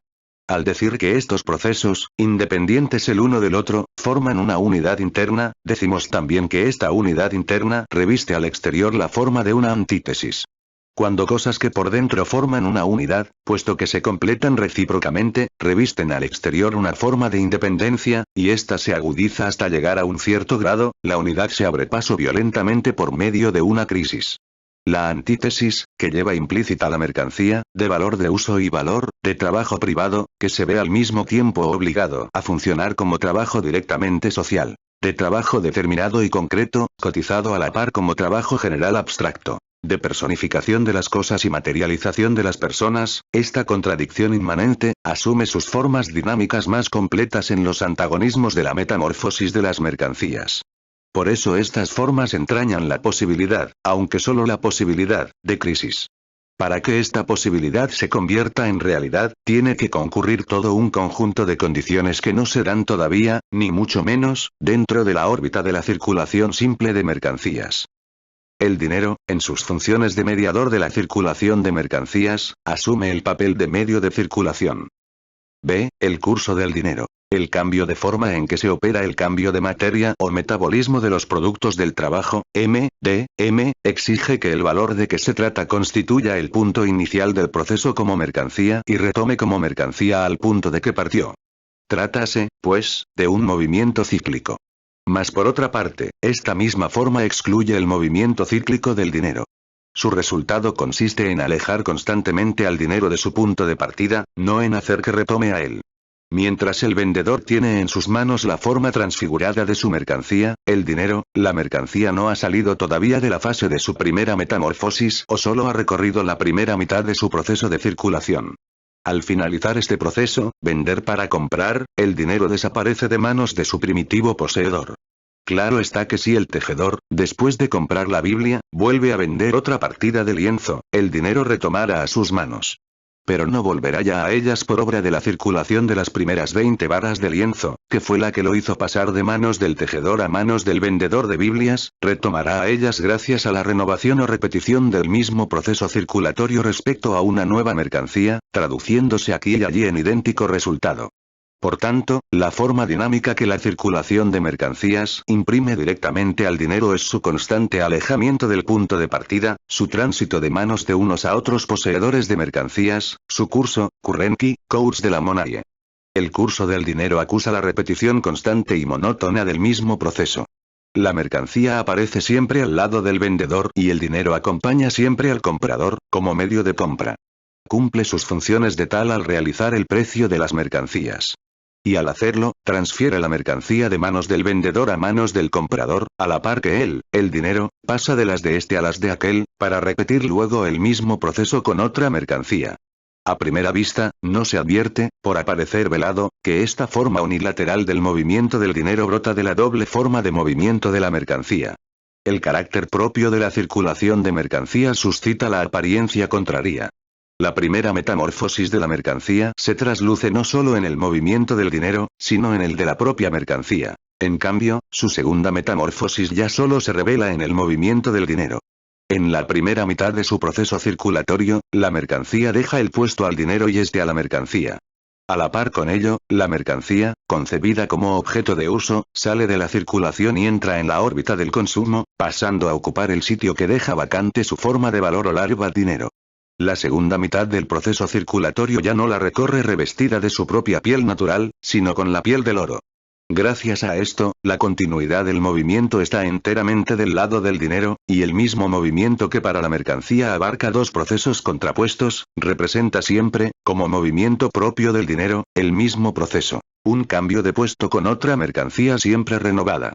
A: Al decir que estos procesos, independientes el uno del otro, forman una unidad interna, decimos también que esta unidad interna reviste al exterior la forma de una antítesis. Cuando cosas que por dentro forman una unidad, puesto que se completan recíprocamente, revisten al exterior una forma de independencia, y ésta se agudiza hasta llegar a un cierto grado, la unidad se abre paso violentamente por medio de una crisis. La antítesis, que lleva implícita la mercancía, de valor de uso y valor, de trabajo privado, que se ve al mismo tiempo obligado a funcionar como trabajo directamente social, de trabajo determinado y concreto, cotizado a la par como trabajo general abstracto, de personificación de las cosas y materialización de las personas, esta contradicción inmanente, asume sus formas dinámicas más completas en los antagonismos de la metamorfosis de las mercancías. Por eso estas formas entrañan la posibilidad, aunque solo la posibilidad, de crisis. Para que esta posibilidad se convierta en realidad, tiene que concurrir todo un conjunto de condiciones que no se dan todavía, ni mucho menos, dentro de la órbita de la circulación simple de mercancías. El dinero, en sus funciones de mediador de la circulación de mercancías, asume el papel de medio de circulación. B. El curso del dinero. El cambio de forma en que se opera el cambio de materia o metabolismo de los productos del trabajo, exige que el valor de que se trata constituya el punto inicial del proceso como mercancía y retome como mercancía al punto de que partió. Trátase, pues, de un movimiento cíclico. Mas por otra parte, esta misma forma excluye el movimiento cíclico del dinero. Su resultado consiste en alejar constantemente al dinero de su punto de partida, no en hacer que retome a él. Mientras el vendedor tiene en sus manos la forma transfigurada de su mercancía, el dinero, la mercancía no ha salido todavía de la fase de su primera metamorfosis o solo ha recorrido la primera mitad de su proceso de circulación. Al finalizar este proceso, vender para comprar, el dinero desaparece de manos de su primitivo poseedor. Claro está que si el tejedor, después de comprar la Biblia, vuelve a vender otra partida de lienzo, el dinero retomará a sus manos. Pero no volverá ya a ellas por obra de la circulación de las primeras 20 varas de lienzo, que fue la que lo hizo pasar de manos del tejedor a manos del vendedor de Biblias, retomará a ellas gracias a la renovación o repetición del mismo proceso circulatorio respecto a una nueva mercancía, traduciéndose aquí y allí en idéntico resultado. Por tanto, la forma dinámica que la circulación de mercancías imprime directamente al dinero es su constante alejamiento del punto de partida, su tránsito de manos de unos a otros poseedores de mercancías, su curso, currency, course de la monnaie. El curso del dinero acusa la repetición constante y monótona del mismo proceso. La mercancía aparece siempre al lado del vendedor y el dinero acompaña siempre al comprador, como medio de compra. Cumple sus funciones de tal al realizar el precio de las mercancías. Y al hacerlo, transfiere la mercancía de manos del vendedor a manos del comprador, a la par que él, el dinero, pasa de las de este a las de aquel, para repetir luego el mismo proceso con otra mercancía. A primera vista, no se advierte, por aparecer velado, que esta forma unilateral del movimiento del dinero brota de la doble forma de movimiento de la mercancía. El carácter propio de la circulación de mercancías suscita la apariencia contraria. La primera metamorfosis de la mercancía se trasluce no solo en el movimiento del dinero, sino en el de la propia mercancía. En cambio, su segunda metamorfosis ya solo se revela en el movimiento del dinero. En la primera mitad de su proceso circulatorio, la mercancía deja el puesto al dinero y este a la mercancía. A la par con ello, la mercancía, concebida como objeto de uso, sale de la circulación y entra en la órbita del consumo, pasando a ocupar el sitio que deja vacante su forma de valor o larva dinero. La segunda mitad del proceso circulatorio ya no la recorre revestida de su propia piel natural, sino con la piel del oro. Gracias a esto, la continuidad del movimiento está enteramente del lado del dinero, y el mismo movimiento que para la mercancía abarca dos procesos contrapuestos, representa siempre, como movimiento propio del dinero, el mismo proceso. Un cambio de puesto con otra mercancía siempre renovada.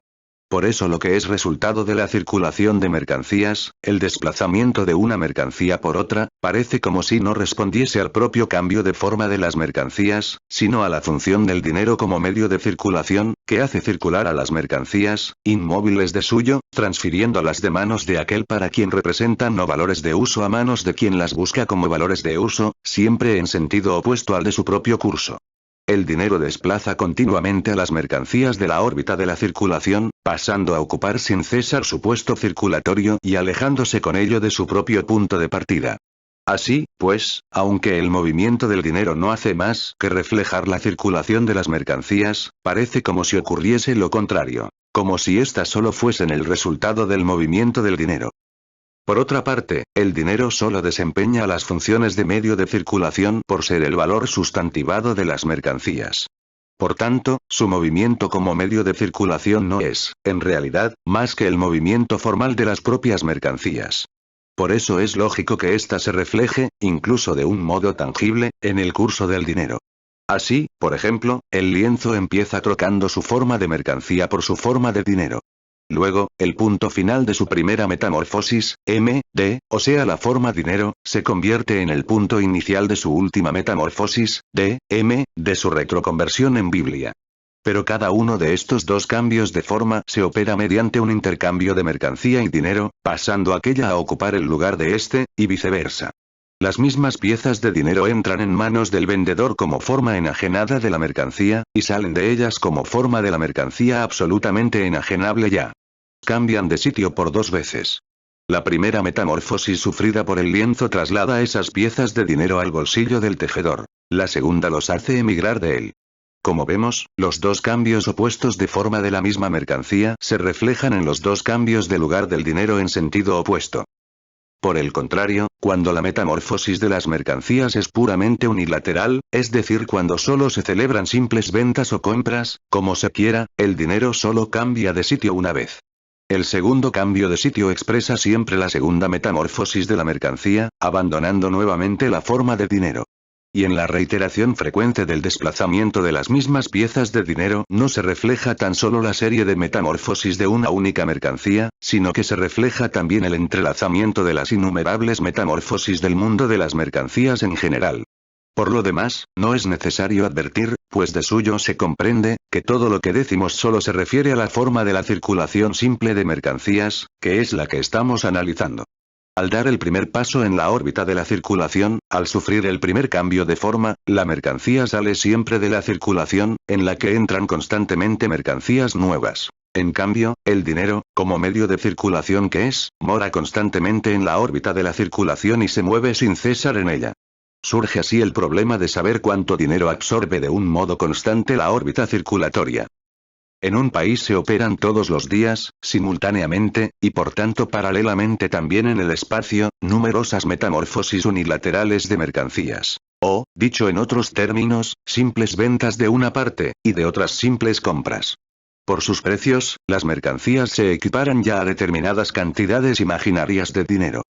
A: Por eso lo que es resultado de la circulación de mercancías, el desplazamiento de una mercancía por otra, parece como si no respondiese al propio cambio de forma de las mercancías, sino a la función del dinero como medio de circulación, que hace circular a las mercancías, inmóviles de suyo, transfiriéndolas de manos de aquel para quien representan no valores de uso a manos de quien las busca como valores de uso, siempre en sentido opuesto al de su propio curso. El dinero desplaza continuamente a las mercancías de la órbita de la circulación, pasando a ocupar sin cesar su puesto circulatorio y alejándose con ello de su propio punto de partida. Así, pues, aunque el movimiento del dinero no hace más que reflejar la circulación de las mercancías, parece como si ocurriese lo contrario, como si éstas solo fuesen el resultado del movimiento del dinero. Por otra parte, el dinero solo desempeña las funciones de medio de circulación por ser el valor sustantivado de las mercancías. Por tanto, su movimiento como medio de circulación no es, en realidad, más que el movimiento formal de las propias mercancías. Por eso es lógico que ésta se refleje, incluso de un modo tangible, en el curso del dinero. Así, por ejemplo, el lienzo empieza trocando su forma de mercancía por su forma de dinero. Luego, el punto final de su primera metamorfosis, o sea la forma dinero, se convierte en el punto inicial de su última metamorfosis, de su retroconversión en Biblia. Pero cada uno de estos dos cambios de forma se opera mediante un intercambio de mercancía y dinero, pasando aquella a ocupar el lugar de este, y viceversa. Las mismas piezas de dinero entran en manos del vendedor como forma enajenada de la mercancía, y salen de ellas como forma de la mercancía absolutamente enajenable ya. Cambian de sitio por dos veces. La primera metamorfosis sufrida por el lienzo traslada esas piezas de dinero al bolsillo del tejedor. La segunda los hace emigrar de él. Como vemos, los dos cambios opuestos de forma de la misma mercancía se reflejan en los dos cambios de lugar del dinero en sentido opuesto. Por el contrario, cuando la metamorfosis de las mercancías es puramente unilateral, es decir, cuando solo se celebran simples ventas o compras, como se quiera, el dinero solo cambia de sitio una vez. El segundo cambio de sitio expresa siempre la segunda metamorfosis de la mercancía, abandonando nuevamente la forma de dinero. Y en la reiteración frecuente del desplazamiento de las mismas piezas de dinero no se refleja tan solo la serie de metamorfosis de una única mercancía, sino que se refleja también el entrelazamiento de las innumerables metamorfosis del mundo de las mercancías en general. Por lo demás, no es necesario advertir, pues de suyo se comprende, que todo lo que decimos solo se refiere a la forma de la circulación simple de mercancías, que es la que estamos analizando. Al dar el primer paso en la órbita de la circulación, al sufrir el primer cambio de forma, la mercancía sale siempre de la circulación, en la que entran constantemente mercancías nuevas. En cambio, el dinero, como medio de circulación que es, mora constantemente en la órbita de la circulación y se mueve sin cesar en ella. Surge así el problema de saber cuánto dinero absorbe de un modo constante la órbita circulatoria. En un país se operan todos los días, simultáneamente, y por tanto paralelamente también en el espacio, numerosas metamorfosis unilaterales de mercancías. O, dicho en otros términos, simples ventas de una parte, y de otras simples compras. Por sus precios, las mercancías se equiparan ya a determinadas cantidades imaginarias de dinero.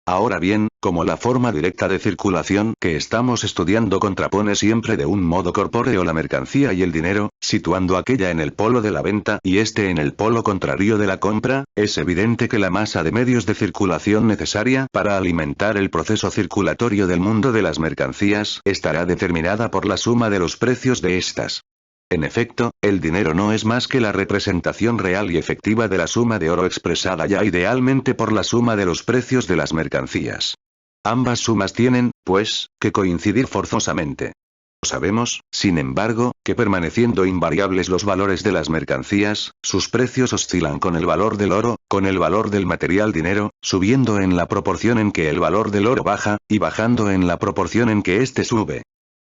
A: Ahora bien, como la forma directa de circulación que estamos estudiando contrapone siempre de un modo corpóreo la mercancía y el dinero, situando aquella en el polo de la venta y este en el polo contrario de la compra, es evidente que la masa de medios de circulación necesaria para alimentar el proceso circulatorio del mundo de las mercancías estará determinada por la suma de los precios de estas. En efecto, el dinero no es más que la representación real y efectiva de la suma de oro expresada ya idealmente por la suma de los precios de las mercancías. Ambas sumas tienen, pues, que coincidir forzosamente. Sabemos, sin embargo, que permaneciendo invariables los valores de las mercancías, sus precios oscilan con el valor del oro, con el valor del material dinero, subiendo en la proporción en que el valor del oro baja, y bajando en la proporción en que éste sube.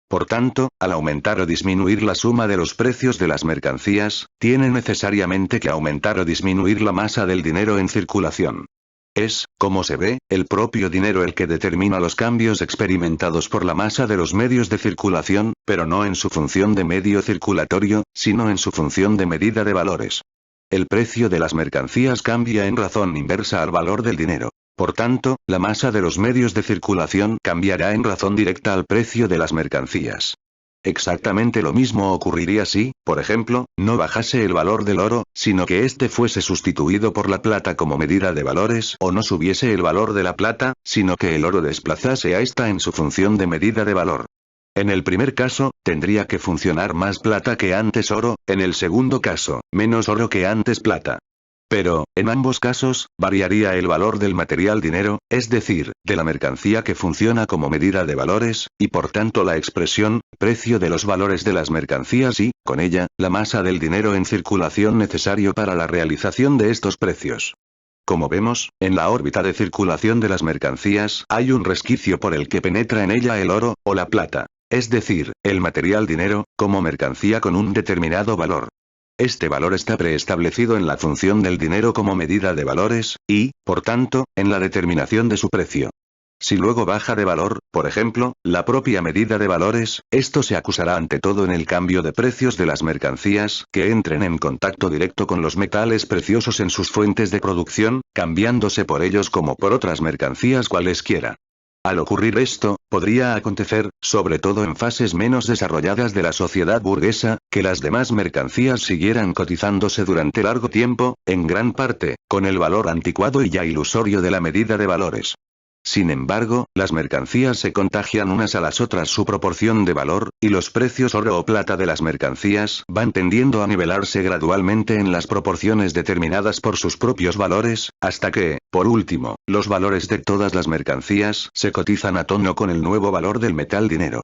A: Por tanto, al aumentar o disminuir la suma de los precios de las mercancías, tiene necesariamente que aumentar o disminuir la masa del dinero en circulación. Es, como se ve, el propio dinero el que determina los cambios experimentados por la masa de los medios de circulación, pero no en su función de medio circulatorio, sino en su función de medida de valores. El precio de las mercancías cambia en razón inversa al valor del dinero. Por tanto, la masa de los medios de circulación cambiará en razón directa al precio de las mercancías. Exactamente lo mismo ocurriría si, por ejemplo, no bajase el valor del oro, sino que éste fuese sustituido por la plata como medida de valores, o no subiese el valor de la plata, sino que el oro desplazase a esta en su función de medida de valor. En el primer caso, tendría que funcionar más plata que antes oro, en el segundo caso, menos oro que antes plata. Pero, en ambos casos, variaría el valor del material dinero, es decir, de la mercancía que funciona como medida de valores, y por tanto la expresión, precio de los valores de las mercancías y, con ella, la masa del dinero en circulación necesario para la realización de estos precios. Como vemos, en la órbita de circulación de las mercancías hay un resquicio por el que penetra en ella el oro, o la plata, es decir, el material dinero, como mercancía con un determinado valor. Este valor está preestablecido en la función del dinero como medida de valores, y, por tanto, en la determinación de su precio. Si luego baja de valor, por ejemplo, la propia medida de valores, esto se acusará ante todo en el cambio de precios de las mercancías que entren en contacto directo con los metales preciosos en sus fuentes de producción, cambiándose por ellos como por otras mercancías cualesquiera. Al ocurrir esto, podría acontecer, sobre todo en fases menos desarrolladas de la sociedad burguesa, que las demás mercancías siguieran cotizándose durante largo tiempo, en gran parte, con el valor anticuado y ya ilusorio de la medida de valores. Sin embargo, las mercancías se contagian unas a las otras su proporción de valor, y los precios oro o plata de las mercancías van tendiendo a nivelarse gradualmente en las proporciones determinadas por sus propios valores, hasta que, por último, los valores de todas las mercancías se cotizan a tono con el nuevo valor del metal dinero.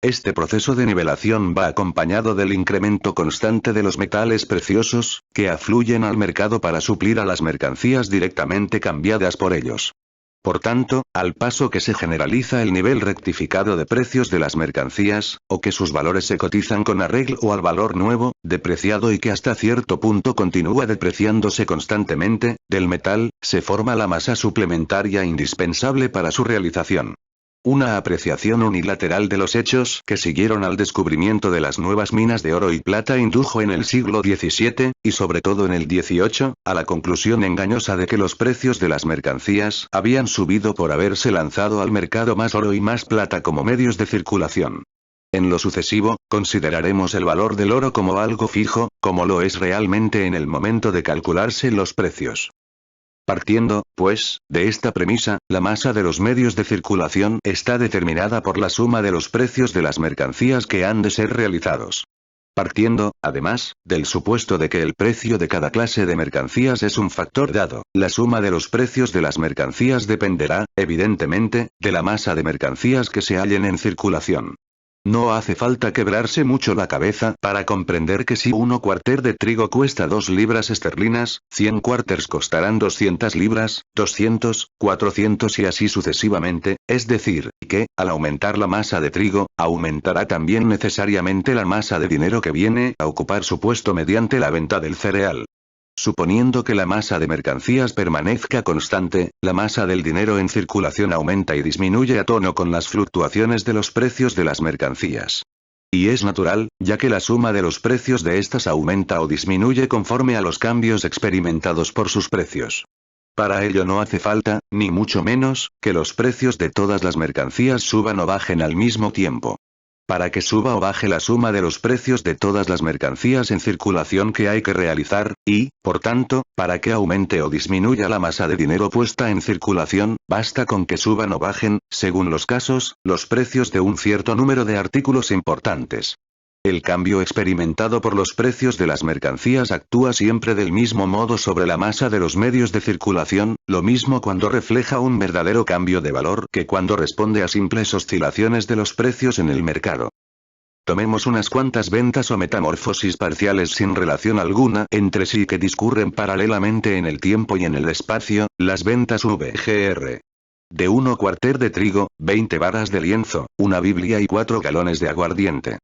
A: Este proceso de nivelación va acompañado del incremento constante de los metales preciosos, que afluyen al mercado para suplir a las mercancías directamente cambiadas por ellos. Por tanto, al paso que se generaliza el nivel rectificado de precios de las mercancías, o que sus valores se cotizan con arreglo al valor nuevo, depreciado y que hasta cierto punto continúa depreciándose constantemente, del metal, se forma la masa suplementaria indispensable para su realización. Una apreciación unilateral de los hechos que siguieron al descubrimiento de las nuevas minas de oro y plata indujo en el siglo XVII, y sobre todo en el XVIII, a la conclusión engañosa de que los precios de las mercancías habían subido por haberse lanzado al mercado más oro y más plata como medios de circulación. En lo sucesivo, consideraremos el valor del oro como algo fijo, como lo es realmente en el momento de calcularse los precios. Partiendo, pues, de esta premisa, la masa de los medios de circulación está determinada por la suma de los precios de las mercancías que han de ser realizados. Partiendo, además, del supuesto de que el precio de cada clase de mercancías es un factor dado, la suma de los precios de las mercancías dependerá, evidentemente, de la masa de mercancías que se hallen en circulación. No hace falta quebrarse mucho la cabeza para comprender que si 1 cuarter de trigo cuesta 2 libras esterlinas, 100 cuarters costarán 200 libras, 200, 400 y así sucesivamente, es decir, que, al aumentar la masa de trigo, aumentará también necesariamente la masa de dinero que viene a ocupar su puesto mediante la venta del cereal. Suponiendo que la masa de mercancías permanezca constante, la masa del dinero en circulación aumenta y disminuye a tono con las fluctuaciones de los precios de las mercancías. Y es natural, ya que la suma de los precios de estas aumenta o disminuye conforme a los cambios experimentados por sus precios. Para ello no hace falta, ni mucho menos, que los precios de todas las mercancías suban o bajen al mismo tiempo. Para que suba o baje la suma de los precios de todas las mercancías en circulación que hay que realizar, y, por tanto, para que aumente o disminuya la masa de dinero puesta en circulación, basta con que suban o bajen, según los casos, los precios de un cierto número de artículos importantes. El cambio experimentado por los precios de las mercancías actúa siempre del mismo modo sobre la masa de los medios de circulación, lo mismo cuando refleja un verdadero cambio de valor que cuando responde a simples oscilaciones de los precios en el mercado. Tomemos unas cuantas ventas o metamorfosis parciales sin relación alguna entre sí que discurren paralelamente en el tiempo y en el espacio, las ventas VGR. De 1 cuarter de trigo, 20 varas de lienzo, una Biblia y 4 galones de aguardiente.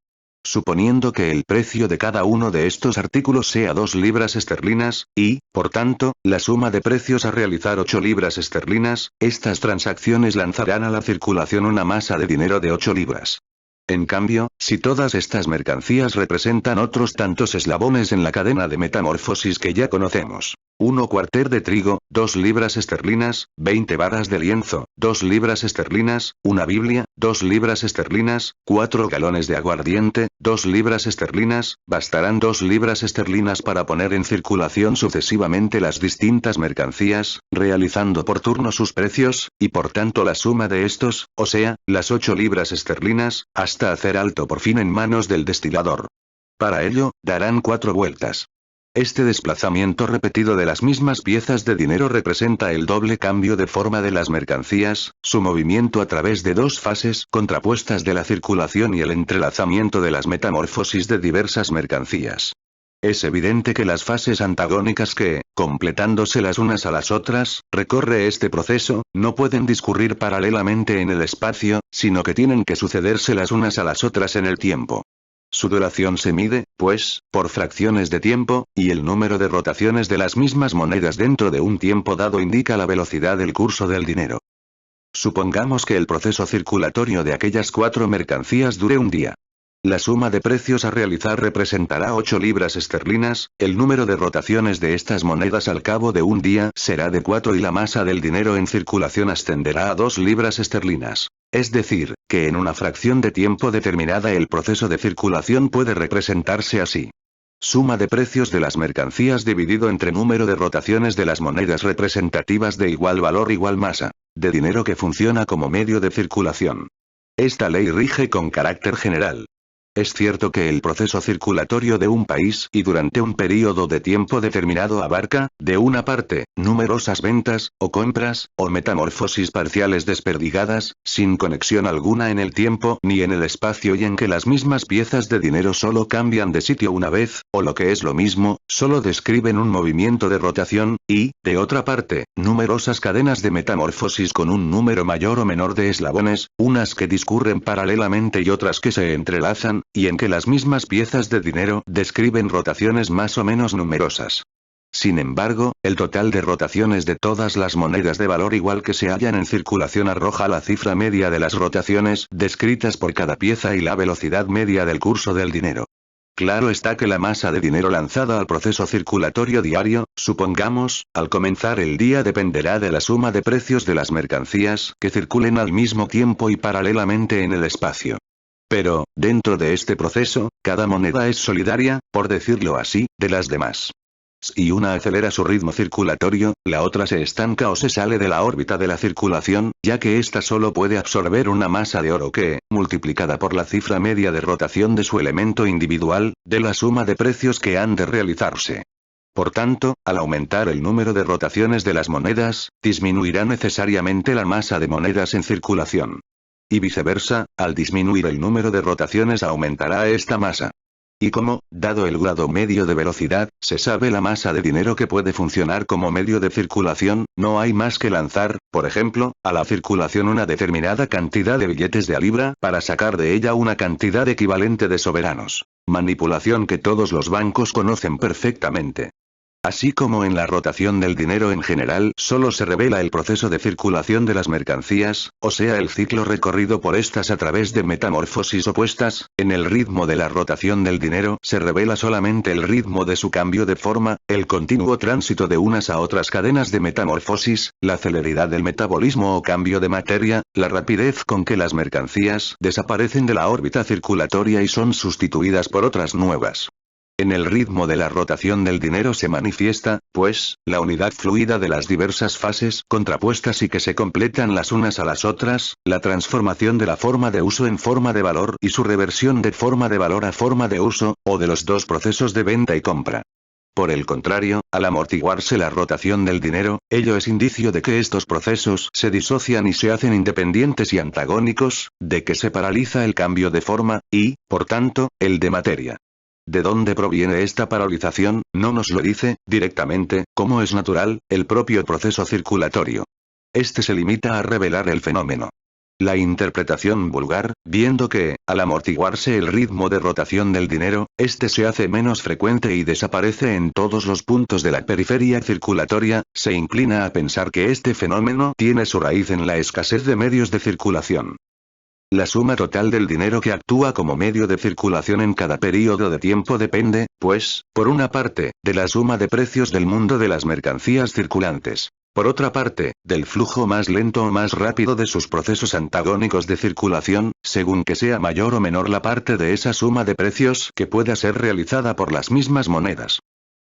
A: Suponiendo que el precio de cada uno de estos artículos sea 2 libras esterlinas, y, por tanto, la suma de precios a realizar 8 libras esterlinas, estas transacciones lanzarán a la circulación una masa de dinero de 8 libras. En cambio, si todas estas mercancías representan otros tantos eslabones en la cadena de metamorfosis que ya conocemos, 1 cuarter de trigo, 2 libras esterlinas, 20 varas de lienzo, 2 libras esterlinas, una Biblia, 2 libras esterlinas, 4 galones de aguardiente, 2 libras esterlinas, bastarán 2 libras esterlinas para poner en circulación sucesivamente las distintas mercancías, realizando por turno sus precios, y por tanto la suma de estos, o sea, las 8 libras esterlinas, hasta hacer alto por fin en manos del destilador. Para ello, darán 4 vueltas. Este desplazamiento repetido de las mismas piezas de dinero representa el doble cambio de forma de las mercancías, su movimiento a través de 2 fases contrapuestas de la circulación y el entrelazamiento de las metamorfosis de diversas mercancías. Es evidente que las fases antagónicas que, completándose las unas a las otras, recorre este proceso, no pueden discurrir paralelamente en el espacio, sino que tienen que sucederse las unas a las otras en el tiempo. Su duración se mide, pues, por fracciones de tiempo, y el número de rotaciones de las mismas monedas dentro de un tiempo dado indica la velocidad del curso del dinero. Supongamos que el proceso circulatorio de aquellas 4 mercancías dure un día. La suma de precios a realizar representará 8 libras esterlinas, el número de rotaciones de estas monedas al cabo de un día será de 4 y la masa del dinero en circulación ascenderá a 2 libras esterlinas. Es decir, que en una fracción de tiempo determinada el proceso de circulación puede representarse así. Suma de precios de las mercancías dividido entre número de rotaciones de las monedas representativas de igual valor igual masa. de dinero que funciona como medio de circulación. Esta ley rige con carácter general. Es cierto que el proceso circulatorio de un país y durante un período de tiempo determinado abarca, de una parte, numerosas ventas, o compras, o metamorfosis parciales desperdigadas, sin conexión alguna en el tiempo ni en el espacio y en que las mismas piezas de dinero solo cambian de sitio una vez, o lo que es lo mismo, solo describen un movimiento de rotación, y, de otra parte, numerosas cadenas de metamorfosis con un número mayor o menor de eslabones, unas que discurren paralelamente y otras que se entrelazan, y en que las mismas piezas de dinero describen rotaciones más o menos numerosas. Sin embargo, el total de rotaciones de todas las monedas de valor igual que se hallan en circulación arroja la cifra media de las rotaciones descritas por cada pieza y la velocidad media del curso del dinero. Claro está que la masa de dinero lanzada al proceso circulatorio diario, supongamos, al comenzar el día dependerá de la suma de precios de las mercancías que circulen al mismo tiempo y paralelamente en el espacio. Pero, dentro de este proceso, cada moneda es solidaria, por decirlo así, de las demás. Si una acelera su ritmo circulatorio, la otra se estanca o se sale de la órbita de la circulación, ya que ésta solo puede absorber una masa de oro que, multiplicada por la cifra media de rotación de su elemento individual, de la suma de precios que han de realizarse. Por tanto, al aumentar el número de rotaciones de las monedas, disminuirá necesariamente la masa de monedas en circulación. Y viceversa, al disminuir el número de rotaciones aumentará esta masa. Y como, dado el grado medio de velocidad, se sabe la masa de dinero que puede funcionar como medio de circulación, no hay más que lanzar, por ejemplo, a la circulación una determinada cantidad de billetes de a libra para sacar de ella una cantidad equivalente de soberanos. Manipulación que todos los bancos conocen perfectamente. Así como en la rotación del dinero en general solo se revela el proceso de circulación de las mercancías, o sea el ciclo recorrido por estas a través de metamorfosis opuestas, en el ritmo de la rotación del dinero se revela solamente el ritmo de su cambio de forma, el continuo tránsito de unas a otras cadenas de metamorfosis, la celeridad del metabolismo o cambio de materia, la rapidez con que las mercancías desaparecen de la órbita circulatoria y son sustituidas por otras nuevas. En el ritmo de la rotación del dinero se manifiesta, pues, la unidad fluida de las diversas fases contrapuestas y que se completan las unas a las otras, la transformación de la forma de uso en forma de valor y su reversión de forma de valor a forma de uso, o de los dos procesos de venta y compra. Por el contrario, al amortiguarse la rotación del dinero, ello es indicio de que estos procesos se disocian y se hacen independientes y antagónicos, de que se paraliza el cambio de forma, y, por tanto, el de materia. ¿De dónde proviene esta paralización? No nos lo dice, directamente, como es natural, el propio proceso circulatorio. Este se limita a revelar el fenómeno. La interpretación vulgar, viendo que, al amortiguarse el ritmo de rotación del dinero, este se hace menos frecuente y desaparece en todos los puntos de la periferia circulatoria, se inclina a pensar que este fenómeno tiene su raíz en la escasez de medios de circulación. La suma total del dinero que actúa como medio de circulación en cada período de tiempo depende, pues, por una parte, de la suma de precios del mundo de las mercancías circulantes. Por otra parte, del flujo más lento o más rápido de sus procesos antagónicos de circulación, según que sea mayor o menor la parte de esa suma de precios que pueda ser realizada por las mismas monedas.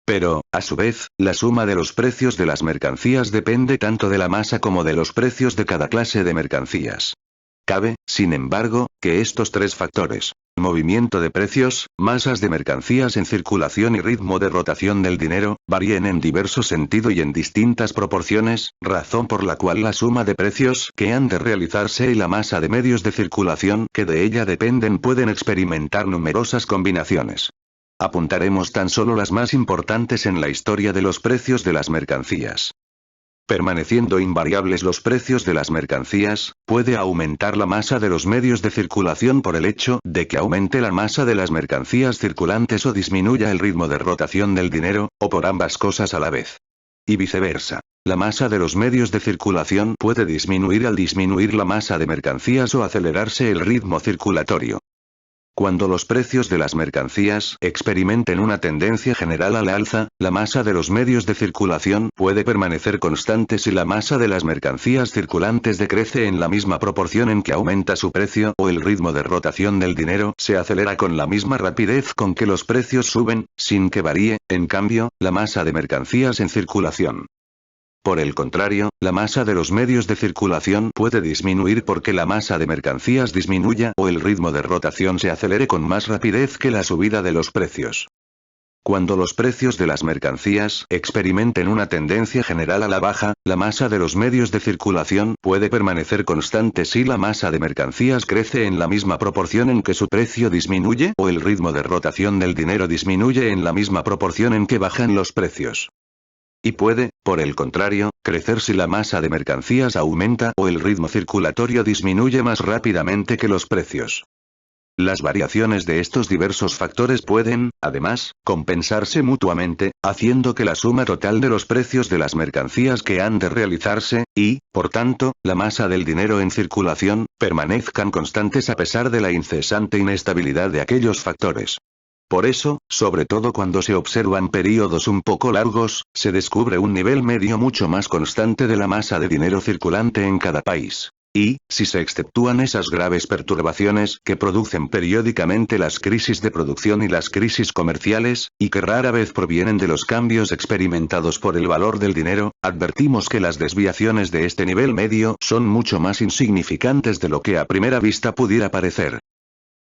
A: Pero, a su vez, la suma de los precios de las mercancías depende tanto de la masa como de los precios de cada clase de mercancías. Cabe, sin embargo, que estos tres factores, movimiento de precios, masas de mercancías en circulación y ritmo de rotación del dinero, varíen en diverso sentido y en distintas proporciones, razón por la cual la suma de precios que han de realizarse y la masa de medios de circulación que de ella dependen pueden experimentar numerosas combinaciones. Apuntaremos tan solo las más importantes en la historia de los precios de las mercancías. Permaneciendo invariables los precios de las mercancías, puede aumentar la masa de los medios de circulación por el hecho de que aumente la masa de las mercancías circulantes o disminuya el ritmo de rotación del dinero, o por ambas cosas a la vez. Y viceversa. La masa de los medios de circulación puede disminuir al disminuir la masa de mercancías o acelerarse el ritmo circulatorio. Cuando los precios de las mercancías experimenten una tendencia general al alza, la masa de los medios de circulación puede permanecer constante si la masa de las mercancías circulantes decrece en la misma proporción en que aumenta su precio o el ritmo de rotación del dinero se acelera con la misma rapidez con que los precios suben, sin que varíe, en cambio, la masa de mercancías en circulación. Por el contrario, la masa de los medios de circulación puede disminuir porque la masa de mercancías disminuya o el ritmo de rotación se acelere con más rapidez que la subida de los precios. Cuando los precios de las mercancías experimenten una tendencia general a la baja, la masa de los medios de circulación puede permanecer constante si la masa de mercancías crece en la misma proporción en que su precio disminuye o el ritmo de rotación del dinero disminuye en la misma proporción en que bajan los precios. Y puede, por el contrario, crecer si la masa de mercancías aumenta o el ritmo circulatorio disminuye más rápidamente que los precios. Las variaciones de estos diversos factores pueden, además, compensarse mutuamente, haciendo que la suma total de los precios de las mercancías que han de realizarse, y, por tanto, la masa del dinero en circulación, permanezcan constantes a pesar de la incesante inestabilidad de aquellos factores. Por eso, sobre todo cuando se observan períodos un poco largos, se descubre un nivel medio mucho más constante de la masa de dinero circulante en cada país. Y, si se exceptúan esas graves perturbaciones que producen periódicamente las crisis de producción y las crisis comerciales, y que rara vez provienen de los cambios experimentados por el valor del dinero, advertimos que las desviaciones de este nivel medio son mucho más insignificantes de lo que a primera vista pudiera parecer.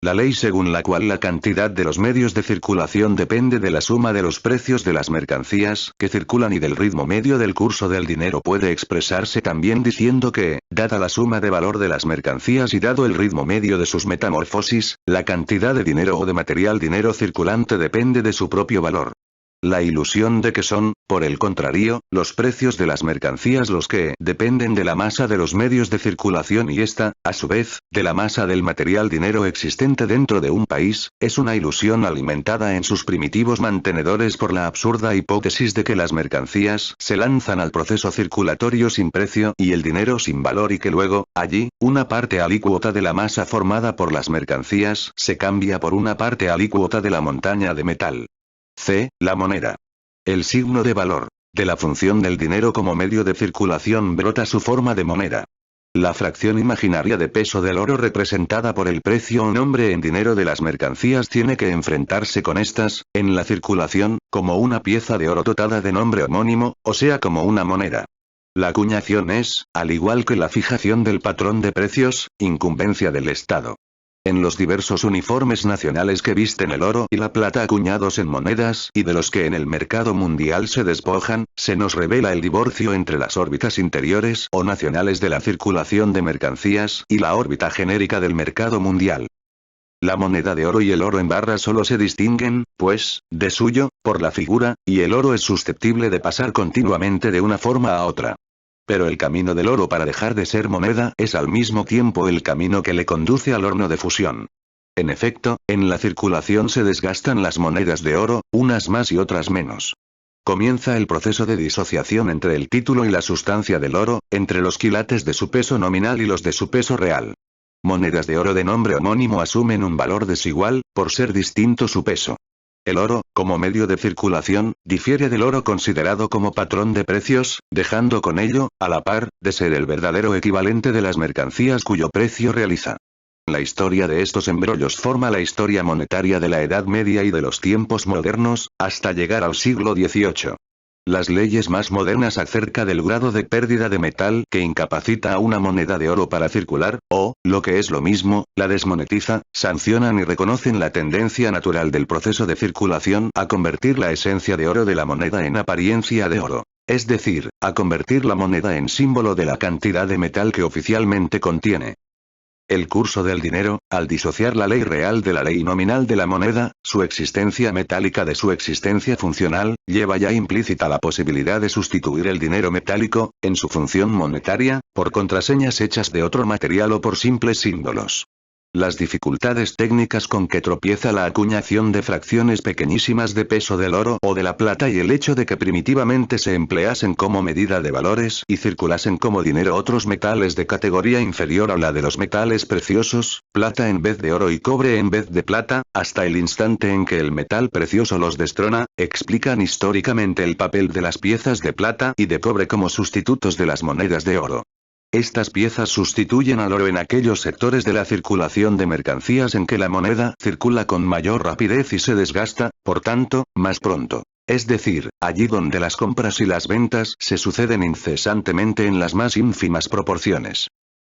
A: La ley según la cual la cantidad de los medios de circulación depende de la suma de los precios de las mercancías que circulan y del ritmo medio del curso del dinero puede expresarse también diciendo que, dada la suma de valor de las mercancías y dado el ritmo medio de sus metamorfosis, la cantidad de dinero o de material dinero circulante depende de su propio valor. La ilusión de que son, por el contrario, los precios de las mercancías los que dependen de la masa de los medios de circulación y esta, a su vez, de la masa del material dinero existente dentro de un país, es una ilusión alimentada en sus primitivos mantenedores por la absurda hipótesis de que las mercancías se lanzan al proceso circulatorio sin precio y el dinero sin valor y que luego, allí, una parte alícuota de la masa formada por las mercancías se cambia por una parte alícuota de la montaña de metal. C. La moneda. El signo de valor. De la función del dinero como medio de circulación brota su forma de moneda. La fracción imaginaria de peso del oro representada por el precio o nombre en dinero de las mercancías tiene que enfrentarse con estas, en la circulación, como una pieza de oro dotada de nombre homónimo, o sea como una moneda. La acuñación es, al igual que la fijación del patrón de precios, incumbencia del Estado. En los diversos uniformes nacionales que visten el oro y la plata acuñados en monedas y de los que en el mercado mundial se despojan, se nos revela el divorcio entre las órbitas interiores o nacionales de la circulación de mercancías y la órbita genérica del mercado mundial. La moneda de oro y el oro en barra solo se distinguen, pues, de suyo, por la figura, y el oro es susceptible de pasar continuamente de una forma a otra. Pero el camino del oro para dejar de ser moneda es al mismo tiempo el camino que le conduce al horno de fusión. En efecto, en la circulación se desgastan las monedas de oro, unas más y otras menos. Comienza el proceso de disociación entre el título y la sustancia del oro, entre los quilates de su peso nominal y los de su peso real. Monedas de oro de nombre homónimo asumen un valor desigual, por ser distinto su peso. El oro, como medio de circulación, difiere del oro considerado como patrón de precios, dejando con ello, a la par, de ser el verdadero equivalente de las mercancías cuyo precio realiza. La historia de estos embrollos forma la historia monetaria de la Edad Media y de los tiempos modernos, hasta llegar al siglo XVIII. Las leyes más modernas acerca del grado de pérdida de metal que incapacita a una moneda de oro para circular, o, lo que es lo mismo, la desmonetiza, sancionan y reconocen la tendencia natural del proceso de circulación a convertir la esencia de oro de la moneda en apariencia de oro. Es decir, a convertir la moneda en símbolo de la cantidad de metal que oficialmente contiene. El curso del dinero, al disociar la ley real de la ley nominal de la moneda, su existencia metálica de su existencia funcional, lleva ya implícita la posibilidad de sustituir el dinero metálico, en su función monetaria, por contraseñas hechas de otro material o por simples símbolos. Las dificultades técnicas con que tropieza la acuñación de fracciones pequeñísimas de peso del oro o de la plata y el hecho de que primitivamente se empleasen como medida de valores y circulasen como dinero otros metales de categoría inferior a la de los metales preciosos, plata en vez de oro y cobre en vez de plata, hasta el instante en que el metal precioso los destrona, explican históricamente el papel de las piezas de plata y de cobre como sustitutos de las monedas de oro. Estas piezas sustituyen al oro en aquellos sectores de la circulación de mercancías en que la moneda circula con mayor rapidez y se desgasta, por tanto, más pronto. Es decir, allí donde las compras y las ventas se suceden incesantemente en las más ínfimas proporciones.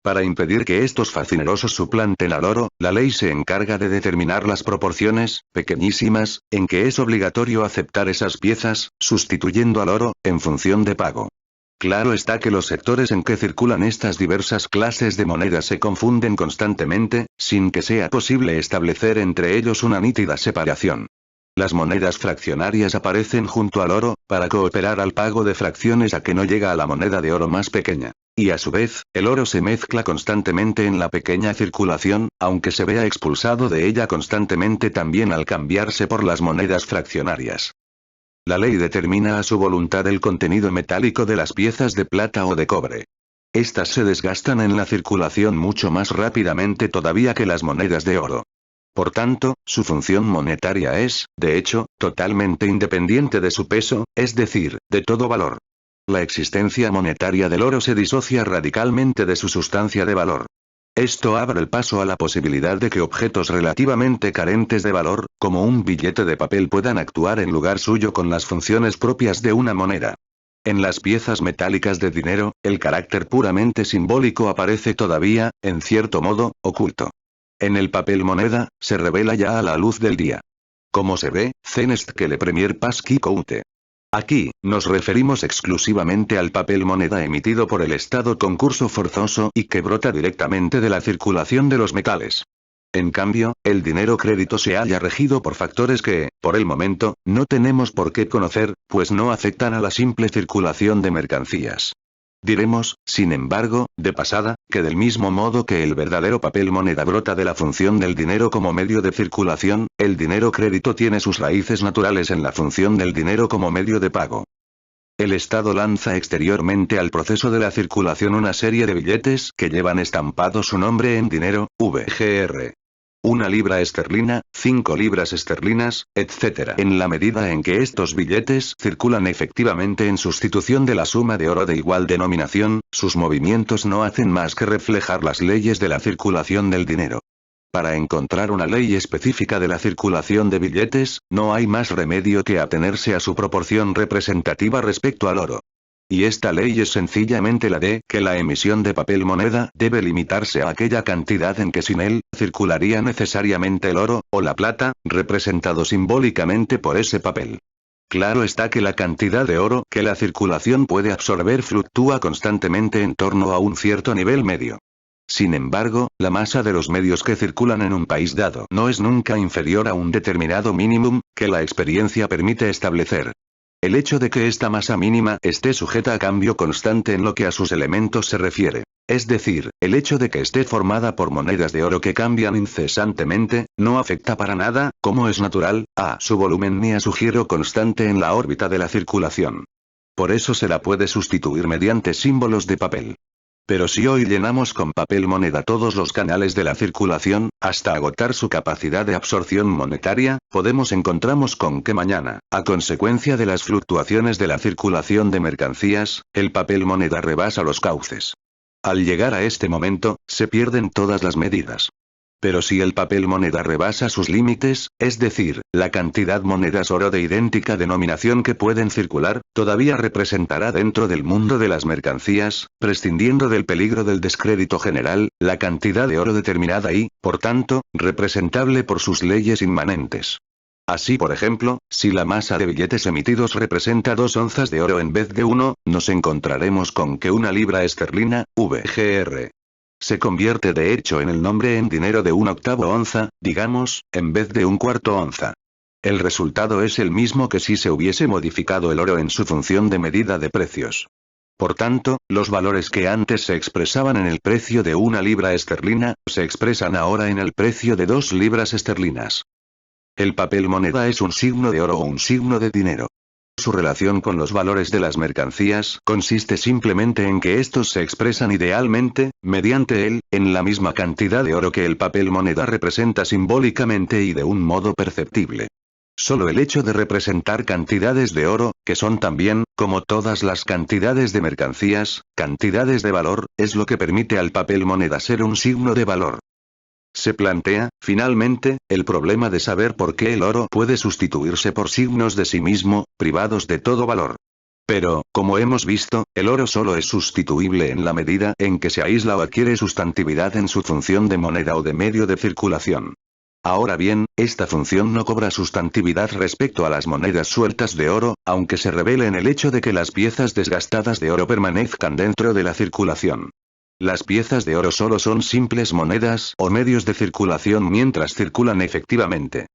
A: Para impedir que estos facinerosos suplanten al oro, la ley se encarga de determinar las proporciones, pequeñísimas, en que es obligatorio aceptar esas piezas, sustituyendo al oro, en función de pago. Claro está que los sectores en que circulan estas diversas clases de monedas se confunden constantemente, sin que sea posible establecer entre ellos una nítida separación. Las monedas fraccionarias aparecen junto al oro, para cooperar al pago de fracciones a que no llega a la moneda de oro más pequeña. Y a su vez, el oro se mezcla constantemente en la pequeña circulación, aunque se vea expulsado de ella constantemente también al cambiarse por las monedas fraccionarias. La ley determina a su voluntad el contenido metálico de las piezas de plata o de cobre. Estas se desgastan en la circulación mucho más rápidamente todavía que las monedas de oro. Por tanto, su función monetaria es, de hecho, totalmente independiente de su peso, es decir, de todo valor. La existencia monetaria del oro se disocia radicalmente de su sustancia de valor. Esto abre el paso a la posibilidad de que objetos relativamente carentes de valor, como un billete de papel, puedan actuar en lugar suyo con las funciones propias de una moneda. En las piezas metálicas de dinero, el carácter puramente simbólico aparece todavía, en cierto modo, oculto. En el papel moneda, se revela ya a la luz del día. Como se ve, cenest que le premier pas qui coûte. Aquí, nos referimos exclusivamente al papel moneda emitido por el Estado con curso forzoso y que brota directamente de la circulación de los metales. En cambio, el dinero crédito se halla regido por factores que, por el momento, no tenemos por qué conocer, pues no afectan a la simple circulación de mercancías. Diremos, sin embargo, de pasada, que del mismo modo que el verdadero papel moneda brota de la función del dinero como medio de circulación, el dinero crédito tiene sus raíces naturales en la función del dinero como medio de pago. El Estado lanza exteriormente al proceso de la circulación una serie de billetes que llevan estampado su nombre en dinero, VGR. 1 libra esterlina, 5 libras esterlinas, etc. En la medida en que estos billetes circulan efectivamente en sustitución de la suma de oro de igual denominación, sus movimientos no hacen más que reflejar las leyes de la circulación del dinero. Para encontrar una ley específica de la circulación de billetes, no hay más remedio que atenerse a su proporción representativa respecto al oro. Y esta ley es sencillamente la de que la emisión de papel moneda debe limitarse a aquella cantidad en que sin él, circularía necesariamente el oro, o la plata, representado simbólicamente por ese papel. Claro está que la cantidad de oro que la circulación puede absorber fluctúa constantemente en torno a un cierto nivel medio. Sin embargo, la masa de los medios que circulan en un país dado no es nunca inferior a un determinado mínimo, que la experiencia permite establecer. El hecho de que esta masa mínima esté sujeta a cambio constante en lo que a sus elementos se refiere, es decir, el hecho de que esté formada por monedas de oro que cambian incesantemente, no afecta para nada, como es natural, a su volumen ni a su giro constante en la órbita de la circulación. Por eso se la puede sustituir mediante símbolos de papel. Pero si hoy llenamos con papel moneda todos los canales de la circulación, hasta agotar su capacidad de absorción monetaria, encontramos con que mañana, a consecuencia de las fluctuaciones de la circulación de mercancías, el papel moneda rebasa los cauces. Al llegar a este momento, se pierden todas las medidas. Pero si el papel moneda rebasa sus límites, es decir, la cantidad monedas oro de idéntica denominación que pueden circular, todavía representará dentro del mundo de las mercancías, prescindiendo del peligro del descrédito general, la cantidad de oro determinada y, por tanto, representable por sus leyes inmanentes. Así por ejemplo, si la masa de billetes emitidos representa 2 onzas de oro en vez de 1, nos encontraremos con que 1 libra esterlina, VGR. Se convierte de hecho en el nombre en dinero de 1/8 onza, digamos, en vez de 1/4 onza. El resultado es el mismo que si se hubiese modificado el oro en su función de medida de precios. Por tanto, los valores que antes se expresaban en el precio de 1 libra esterlina, se expresan ahora en el precio de 2 libras esterlinas. El papel moneda es un signo de oro o un signo de dinero. Su relación con los valores de las mercancías consiste simplemente en que estos se expresan idealmente, mediante él, en la misma cantidad de oro que el papel moneda representa simbólicamente y de un modo perceptible. Solo el hecho de representar cantidades de oro, que son también, como todas las cantidades de mercancías, cantidades de valor, es lo que permite al papel moneda ser un signo de valor. Se plantea, finalmente, el problema de saber por qué el oro puede sustituirse por signos de sí mismo, privados de todo valor. Pero, como hemos visto, el oro solo es sustituible en la medida en que se aísla o adquiere sustantividad en su función de moneda o de medio de circulación. Ahora bien, esta función no cobra sustantividad respecto a las monedas sueltas de oro, aunque se revele en el hecho de que las piezas desgastadas de oro permanezcan dentro de la circulación. Las piezas de oro solo son simples monedas o medios de circulación mientras circulan efectivamente.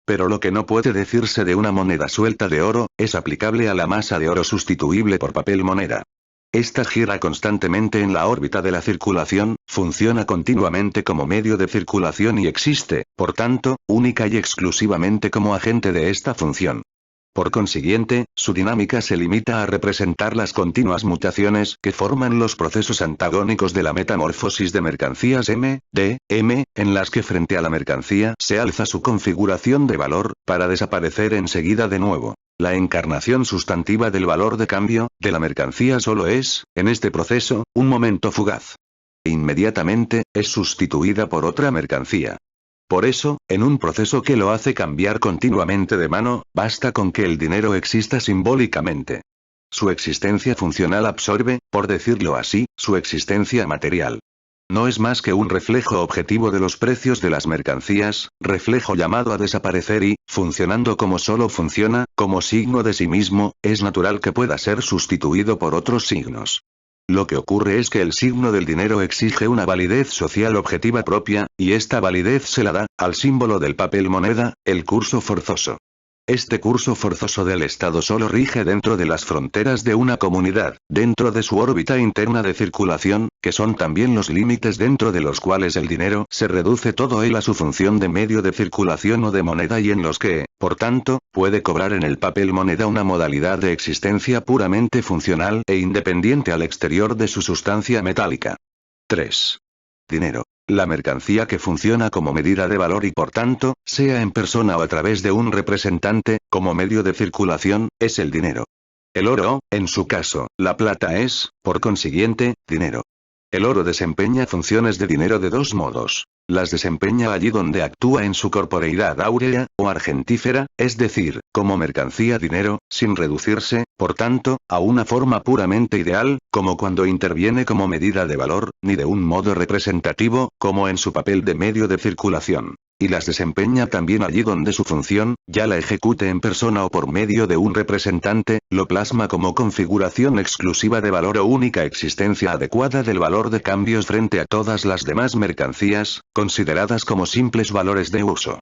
A: Pero lo que no puede decirse de una moneda suelta de oro, es aplicable a la masa de oro sustituible por papel moneda. Esta gira constantemente en la órbita de la circulación, funciona continuamente como medio de circulación y existe, por tanto, única y exclusivamente como agente de esta función. Por consiguiente, su dinámica se limita a representar las continuas mutaciones que forman los procesos antagónicos de la metamorfosis de mercancías M, D, M, en las que frente a la mercancía se alza su configuración de valor, para desaparecer enseguida de nuevo. La encarnación sustantiva del valor de cambio, de la mercancía solo es, en este proceso, un momento fugaz. Inmediatamente, es sustituida por otra mercancía. Por eso, en un proceso que lo hace cambiar continuamente de mano, basta con que el dinero exista simbólicamente. Su existencia funcional absorbe, por decirlo así, su existencia material. No es más que un reflejo objetivo de los precios de las mercancías, reflejo llamado a desaparecer y, funcionando como solo funciona, como signo de sí mismo, es natural que pueda ser sustituido por otros signos. Lo que ocurre es que el signo del dinero exige una validez social objetiva propia, y esta validez se la da, al símbolo del papel moneda, el curso forzoso. Este curso forzoso del Estado solo rige dentro de las fronteras de una comunidad, dentro de su órbita interna de circulación, que son también los límites dentro de los cuales el dinero se reduce todo él a su función de medio de circulación o de moneda y en los que, por tanto, puede cobrar en el papel moneda una modalidad de existencia puramente funcional e independiente al exterior de su sustancia metálica. 3. Dinero. La mercancía que funciona como medida de valor y por tanto, sea en persona o a través de un representante, como medio de circulación, es el dinero. El oro, en su caso, la plata es, por consiguiente, dinero. El oro desempeña funciones de dinero de dos modos. Las desempeña allí donde actúa en su corporeidad áurea, o argentífera, es decir, como mercancía dinero, sin reducirse, por tanto, a una forma puramente ideal, como cuando interviene como medida de valor, ni de un modo representativo, como en su papel de medio de circulación. Y las desempeña también allí donde su función, ya la ejecute en persona o por medio de un representante, lo plasma como configuración exclusiva de valor o única existencia adecuada del valor de cambios frente a todas las demás mercancías, consideradas como simples valores de uso.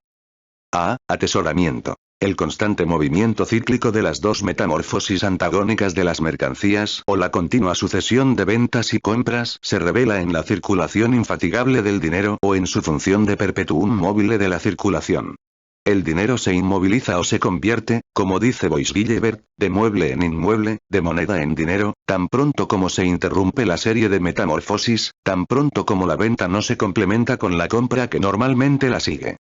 A: A. Atesoramiento. El constante movimiento cíclico de las dos metamorfosis antagónicas de las mercancías o la continua sucesión de ventas y compras se revela en la circulación infatigable del dinero o en su función de perpetuum mobile de la circulación. El dinero se inmoviliza o se convierte, como dice Bois-Guilbert, de mueble en inmueble, de moneda en dinero, tan pronto como se interrumpe la serie de metamorfosis, tan pronto como la venta no se complementa con la compra que normalmente la sigue.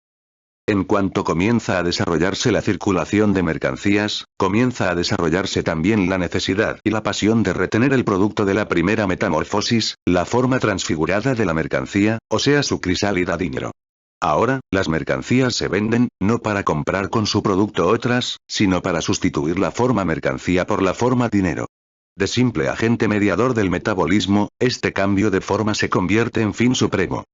A: En cuanto comienza a desarrollarse la circulación de mercancías, comienza a desarrollarse también la necesidad y la pasión de retener el producto de la primera metamorfosis, la forma transfigurada de la mercancía, o sea su crisálida dinero. Ahora, las mercancías se venden, no para comprar con su producto otras, sino para sustituir la forma mercancía por la forma dinero. De simple agente mediador del metabolismo, este cambio de forma se convierte en fin supremo.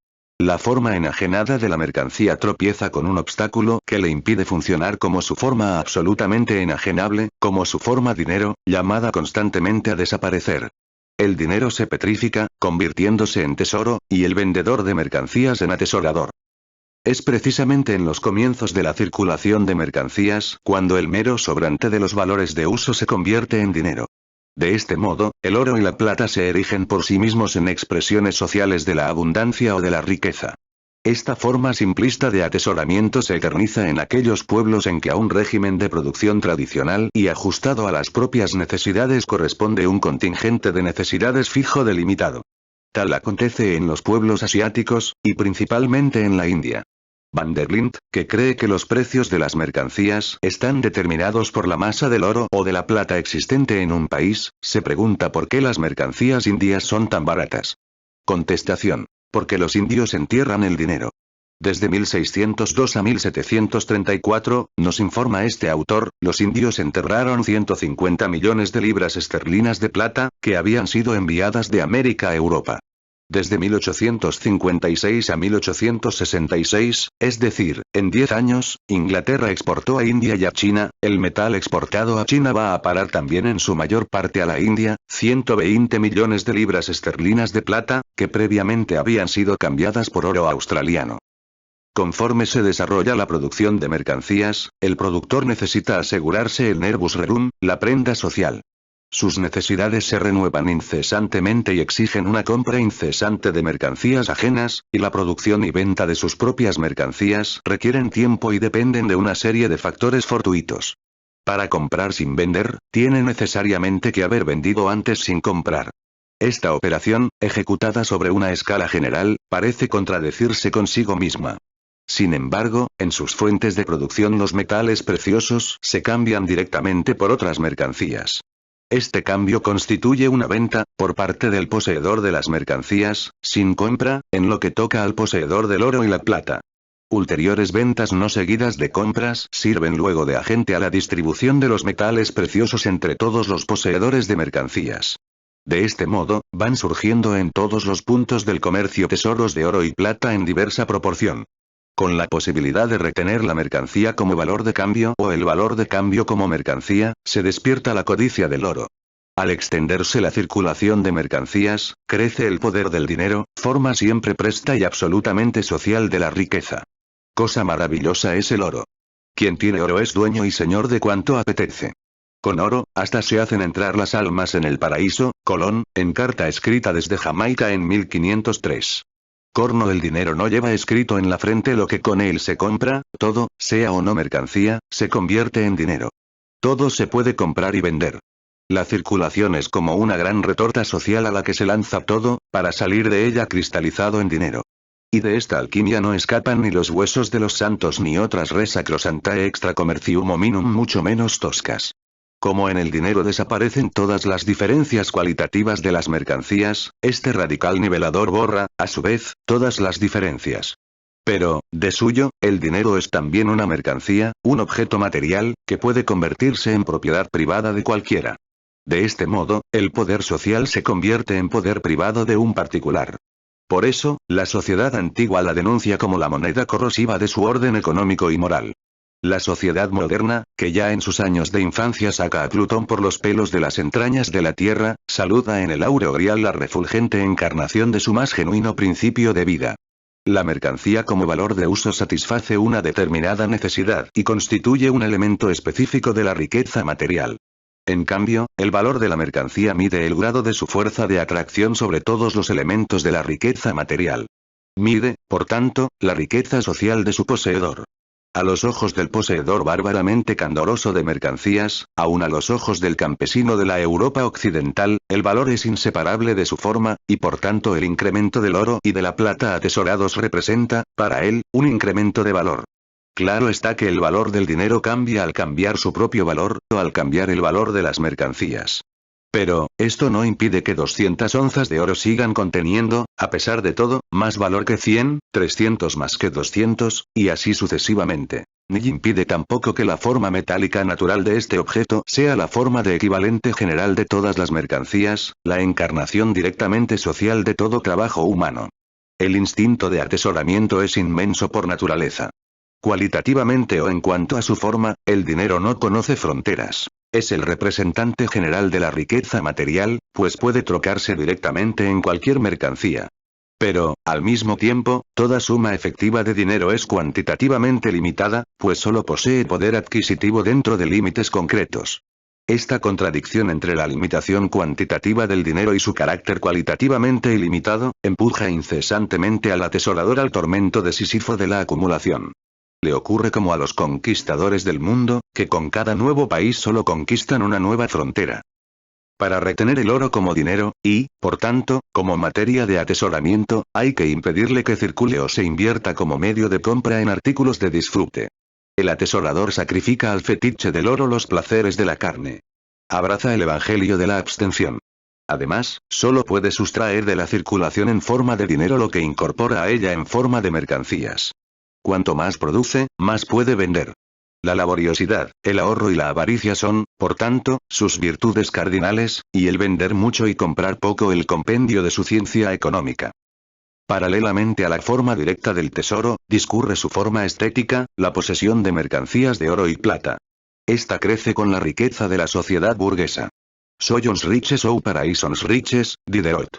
A: La forma enajenada de la mercancía tropieza con un obstáculo que le impide funcionar como su forma absolutamente enajenable, como su forma dinero, llamada constantemente a desaparecer. El dinero se petrifica, convirtiéndose en tesoro, y el vendedor de mercancías en atesorador. Es precisamente en los comienzos de la circulación de mercancías cuando el mero sobrante de los valores de uso se convierte en dinero. De este modo, el oro y la plata se erigen por sí mismos en expresiones sociales de la abundancia o de la riqueza. Esta forma simplista de atesoramiento se eterniza en aquellos pueblos en que a un régimen de producción tradicional y ajustado a las propias necesidades corresponde un contingente de necesidades fijo delimitado. Tal acontece en los pueblos asiáticos, y principalmente en la India. Van der Linde, que cree que los precios de las mercancías están determinados por la masa del oro o de la plata existente en un país, se pregunta por qué las mercancías indias son tan baratas. Contestación. Porque los indios entierran el dinero. Desde 1602 a 1734, nos informa este autor, los indios enterraron 150 millones de libras esterlinas de plata, que habían sido enviadas de América a Europa. Desde 1856 a 1866, es decir, en 10 años, Inglaterra exportó a India y a China, el metal exportado a China va a parar también en su mayor parte a la India, 120 millones de libras esterlinas de plata, que previamente habían sido cambiadas por oro australiano. Conforme se desarrolla la producción de mercancías, el productor necesita asegurarse el nervus rerum, la prenda social. Sus necesidades se renuevan incesantemente y exigen una compra incesante de mercancías ajenas, y la producción y venta de sus propias mercancías requieren tiempo y dependen de una serie de factores fortuitos. Para comprar sin vender, tiene necesariamente que haber vendido antes sin comprar. Esta operación, ejecutada sobre una escala general, parece contradecirse consigo misma. Sin embargo, en sus fuentes de producción los metales preciosos se cambian directamente por otras mercancías. Este cambio constituye una venta, por parte del poseedor de las mercancías, sin compra, en lo que toca al poseedor del oro y la plata. Ulteriores ventas no seguidas de compras sirven luego de agente a la distribución de los metales preciosos entre todos los poseedores de mercancías. De este modo, van surgiendo en todos los puntos del comercio tesoros de oro y plata en diversa proporción. Con la posibilidad de retener la mercancía como valor de cambio o el valor de cambio como mercancía, se despierta la codicia del oro. Al extenderse la circulación de mercancías, crece el poder del dinero, forma siempre presta y absolutamente social de la riqueza. Cosa maravillosa es el oro. Quien tiene oro es dueño y señor de cuanto apetece. Con oro, hasta se hacen entrar las almas en el paraíso, Colón, en carta escrita desde Jamaica en 1503. Corno el dinero no lleva escrito en la frente lo que con él se compra, todo, sea o no mercancía, se convierte en dinero. Todo se puede comprar y vender. La circulación es como una gran retorta social a la que se lanza todo, para salir de ella cristalizado en dinero. Y de esta alquimia no escapan ni los huesos de los santos ni otras res sacrosantae extra commercium hominum mucho menos toscas. Como en el dinero desaparecen todas las diferencias cualitativas de las mercancías, este radical nivelador borra, a su vez, todas las diferencias. Pero, de suyo, el dinero es también una mercancía, un objeto material, que puede convertirse en propiedad privada de cualquiera. De este modo, el poder social se convierte en poder privado de un particular. Por eso, la sociedad antigua la denuncia como la moneda corrosiva de su orden económico y moral. La sociedad moderna, que ya en sus años de infancia saca a Plutón por los pelos de las entrañas de la Tierra, saluda en el áureo grial la refulgente encarnación de su más genuino principio de vida. La mercancía como valor de uso satisface una determinada necesidad y constituye un elemento específico de la riqueza material. En cambio, el valor de la mercancía mide el grado de su fuerza de atracción sobre todos los elementos de la riqueza material. Mide, por tanto, la riqueza social de su poseedor. A los ojos del poseedor bárbaramente candoroso de mercancías, aun a los ojos del campesino de la Europa occidental, el valor es inseparable de su forma, y por tanto el incremento del oro y de la plata atesorados representa, para él, un incremento de valor. Claro está que el valor del dinero cambia al cambiar su propio valor, o al cambiar el valor de las mercancías. Pero, esto no impide que 200 onzas de oro sigan conteniendo, a pesar de todo, más valor que 100, 300 más que 200, y así sucesivamente. Ni impide tampoco que la forma metálica natural de este objeto sea la forma de equivalente general de todas las mercancías, la encarnación directamente social de todo trabajo humano. El instinto de atesoramiento es inmenso por naturaleza. Cualitativamente o en cuanto a su forma, el dinero no conoce fronteras. Es el representante general de la riqueza material, pues puede trocarse directamente en cualquier mercancía. Pero, al mismo tiempo, toda suma efectiva de dinero es cuantitativamente limitada, pues solo posee poder adquisitivo dentro de límites concretos. Esta contradicción entre la limitación cuantitativa del dinero y su carácter cualitativamente ilimitado, empuja incesantemente al atesorador al tormento de Sísifo de la acumulación. Le ocurre como a los conquistadores del mundo, que con cada nuevo país solo conquistan una nueva frontera. Para retener el oro como dinero, y, por tanto, como materia de atesoramiento, hay que impedirle que circule o se invierta como medio de compra en artículos de disfrute. El atesorador sacrifica al fetiche del oro los placeres de la carne. Abraza el evangelio de la abstención. Además, solo puede sustraer de la circulación en forma de dinero lo que incorpora a ella en forma de mercancías. Cuanto más produce, más puede vender. La laboriosidad, el ahorro y la avaricia son, por tanto, sus virtudes cardinales, y el vender mucho y comprar poco el compendio de su ciencia económica. Paralelamente a la forma directa del tesoro, discurre su forma estética, la posesión de mercancías de oro y plata. Esta crece con la riqueza de la sociedad burguesa. Soyons riches ou paraisons riches, Diderot.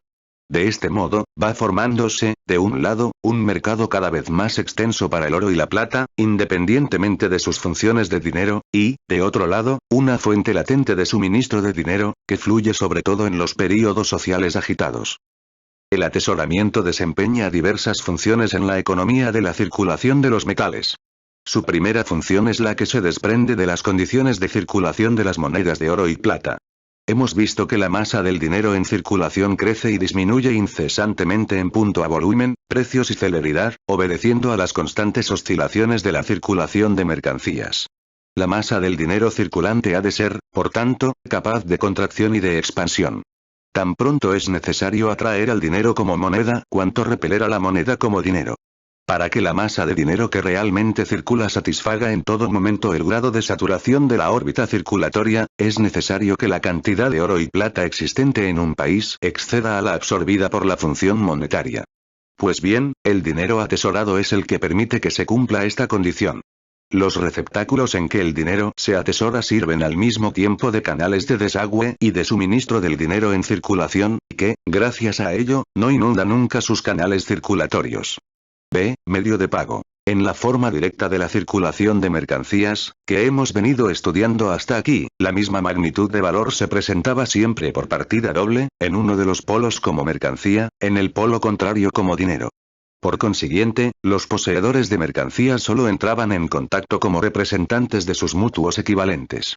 A: De este modo, va formándose, de un lado, un mercado cada vez más extenso para el oro y la plata, independientemente de sus funciones de dinero, y, de otro lado, una fuente latente de suministro de dinero, que fluye sobre todo en los períodos sociales agitados. El atesoramiento desempeña diversas funciones en la economía de la circulación de los metales. Su primera función es la que se desprende de las condiciones de circulación de las monedas de oro y plata. Hemos visto que la masa del dinero en circulación crece y disminuye incesantemente en punto a volumen, precios y celeridad, obedeciendo a las constantes oscilaciones de la circulación de mercancías. La masa del dinero circulante ha de ser, por tanto, capaz de contracción y de expansión. Tan pronto es necesario atraer al dinero como moneda, cuanto repeler a la moneda como dinero. Para que la masa de dinero que realmente circula satisfaga en todo momento el grado de saturación de la órbita circulatoria, es necesario que la cantidad de oro y plata existente en un país exceda a la absorbida por la función monetaria. Pues bien, el dinero atesorado es el que permite que se cumpla esta condición. Los receptáculos en que el dinero se atesora sirven al mismo tiempo de canales de desagüe y de suministro del dinero en circulación, que, gracias a ello, no inunda nunca sus canales circulatorios. B. Medio de pago. En la forma directa de la circulación de mercancías, que hemos venido estudiando hasta aquí, la misma magnitud de valor se presentaba siempre por partida doble, en uno de los polos como mercancía, en el polo contrario como dinero. Por consiguiente, los poseedores de mercancías solo entraban en contacto como representantes de sus mutuos equivalentes.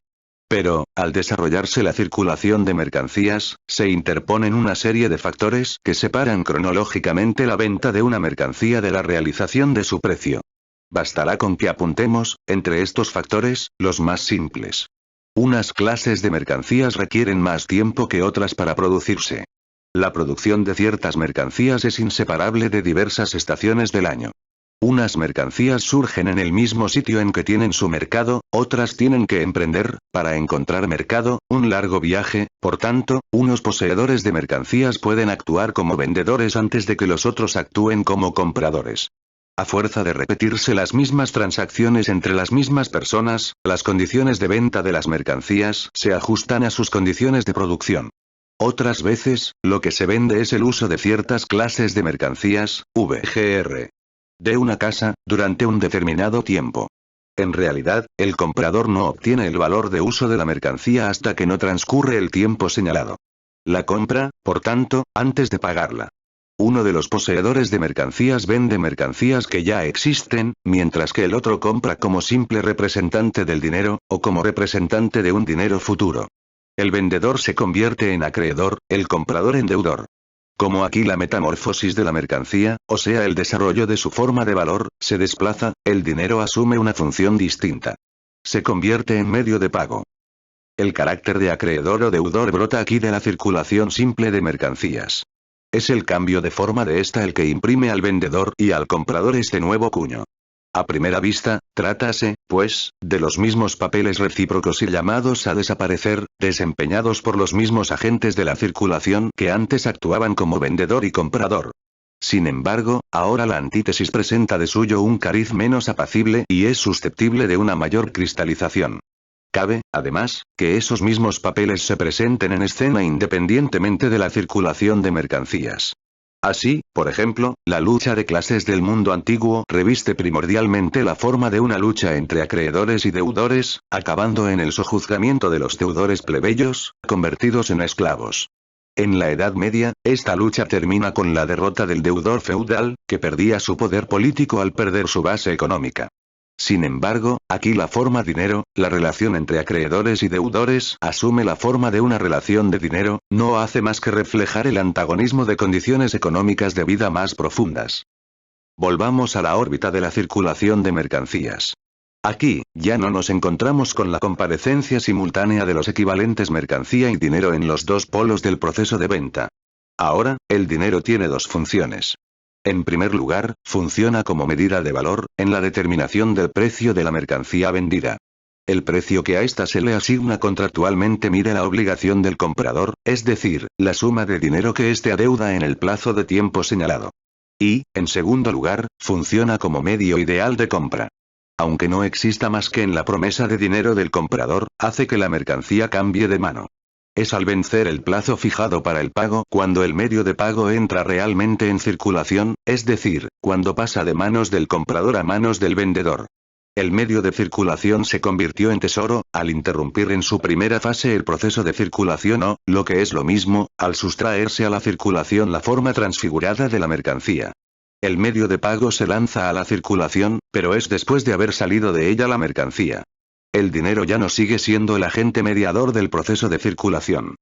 A: Pero, al desarrollarse la circulación de mercancías, se interponen una serie de factores que separan cronológicamente la venta de una mercancía de la realización de su precio. Bastará con que apuntemos, entre estos factores, los más simples. Unas clases de mercancías requieren más tiempo que otras para producirse. La producción de ciertas mercancías es inseparable de diversas estaciones del año. Unas mercancías surgen en el mismo sitio en que tienen su mercado, otras tienen que emprender, para encontrar mercado, un largo viaje, por tanto, unos poseedores de mercancías pueden actuar como vendedores antes de que los otros actúen como compradores. A fuerza de repetirse las mismas transacciones entre las mismas personas, las condiciones de venta de las mercancías se ajustan a sus condiciones de producción. Otras veces, lo que se vende es el uso de ciertas clases de mercancías, VGR. De una casa, durante un determinado tiempo. En realidad, el comprador no obtiene el valor de uso de la mercancía hasta que no transcurre el tiempo señalado. La compra, por tanto, antes de pagarla. Uno de los poseedores de mercancías vende mercancías que ya existen, mientras que el otro compra como simple representante del dinero, o como representante de un dinero futuro. El vendedor se convierte en acreedor, el comprador en deudor. Como aquí la metamorfosis de la mercancía, o sea el desarrollo de su forma de valor, se desplaza, el dinero asume una función distinta. Se convierte en medio de pago. El carácter de acreedor o deudor brota aquí de la circulación simple de mercancías. Es el cambio de forma de esta el que imprime al vendedor y al comprador este nuevo cuño. A primera vista, trátase, pues, de los mismos papeles recíprocos y llamados a desaparecer, desempeñados por los mismos agentes de la circulación que antes actuaban como vendedor y comprador. Sin embargo, ahora la antítesis presenta de suyo un cariz menos apacible y es susceptible de una mayor cristalización. Cabe, además, que esos mismos papeles se presenten en escena independientemente de la circulación de mercancías. Así, por ejemplo, la lucha de clases del mundo antiguo reviste primordialmente la forma de una lucha entre acreedores y deudores, acabando en el sojuzgamiento de los deudores plebeyos, convertidos en esclavos. En la Edad Media, esta lucha termina con la derrota del deudor feudal, que perdía su poder político al perder su base económica. Sin embargo, aquí la forma dinero, la relación entre acreedores y deudores asume la forma de una relación de dinero, no hace más que reflejar el antagonismo de condiciones económicas de vida más profundas. Volvamos a la órbita de la circulación de mercancías. Aquí, ya no nos encontramos con la comparecencia simultánea de los equivalentes mercancía y dinero en los dos polos del proceso de venta. Ahora, el dinero tiene dos funciones. En primer lugar, funciona como medida de valor, en la determinación del precio de la mercancía vendida. El precio que a ésta se le asigna contractualmente mide la obligación del comprador, es decir, la suma de dinero que éste adeuda en el plazo de tiempo señalado. Y, en segundo lugar, funciona como medio ideal de compra. Aunque no exista más que en la promesa de dinero del comprador, hace que la mercancía cambie de mano. Es al vencer el plazo fijado para el pago cuando el medio de pago entra realmente en circulación, es decir, cuando pasa de manos del comprador a manos del vendedor. El medio de circulación se convirtió en tesoro, al interrumpir en su primera fase el proceso de circulación o, lo que es lo mismo, al sustraerse a la circulación la forma transfigurada de la mercancía. El medio de pago se lanza a la circulación, pero es después de haber salido de ella la mercancía. El dinero ya no sigue siendo el agente mediador del proceso de circulación.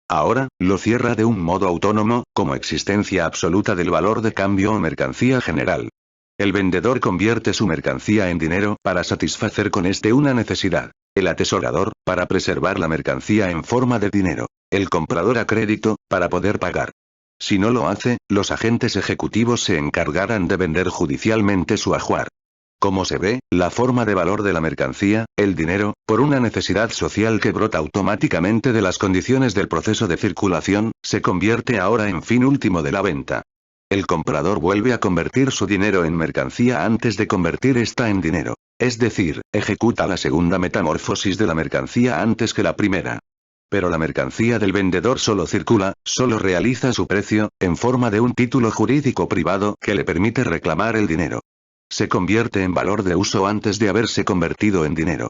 A: Ahora, lo cierra de un modo autónomo, como existencia absoluta del valor de cambio o mercancía general. El vendedor convierte su mercancía en dinero para satisfacer con este una necesidad. El atesorador, para preservar la mercancía en forma de dinero. El comprador a crédito, para poder pagar. Si no lo hace, los agentes ejecutivos se encargarán de vender judicialmente su ajuar. Como se ve, la forma de valor de la mercancía, el dinero, por una necesidad social que brota automáticamente de las condiciones del proceso de circulación, se convierte ahora en fin último de la venta. El comprador vuelve a convertir su dinero en mercancía antes de convertir esta en dinero. Es decir, ejecuta la segunda metamorfosis de la mercancía antes que la primera. Pero la mercancía del vendedor solo circula, solo realiza su precio, en forma de un título jurídico privado que le permite reclamar el dinero. Se convierte en valor de uso antes de haberse convertido en dinero.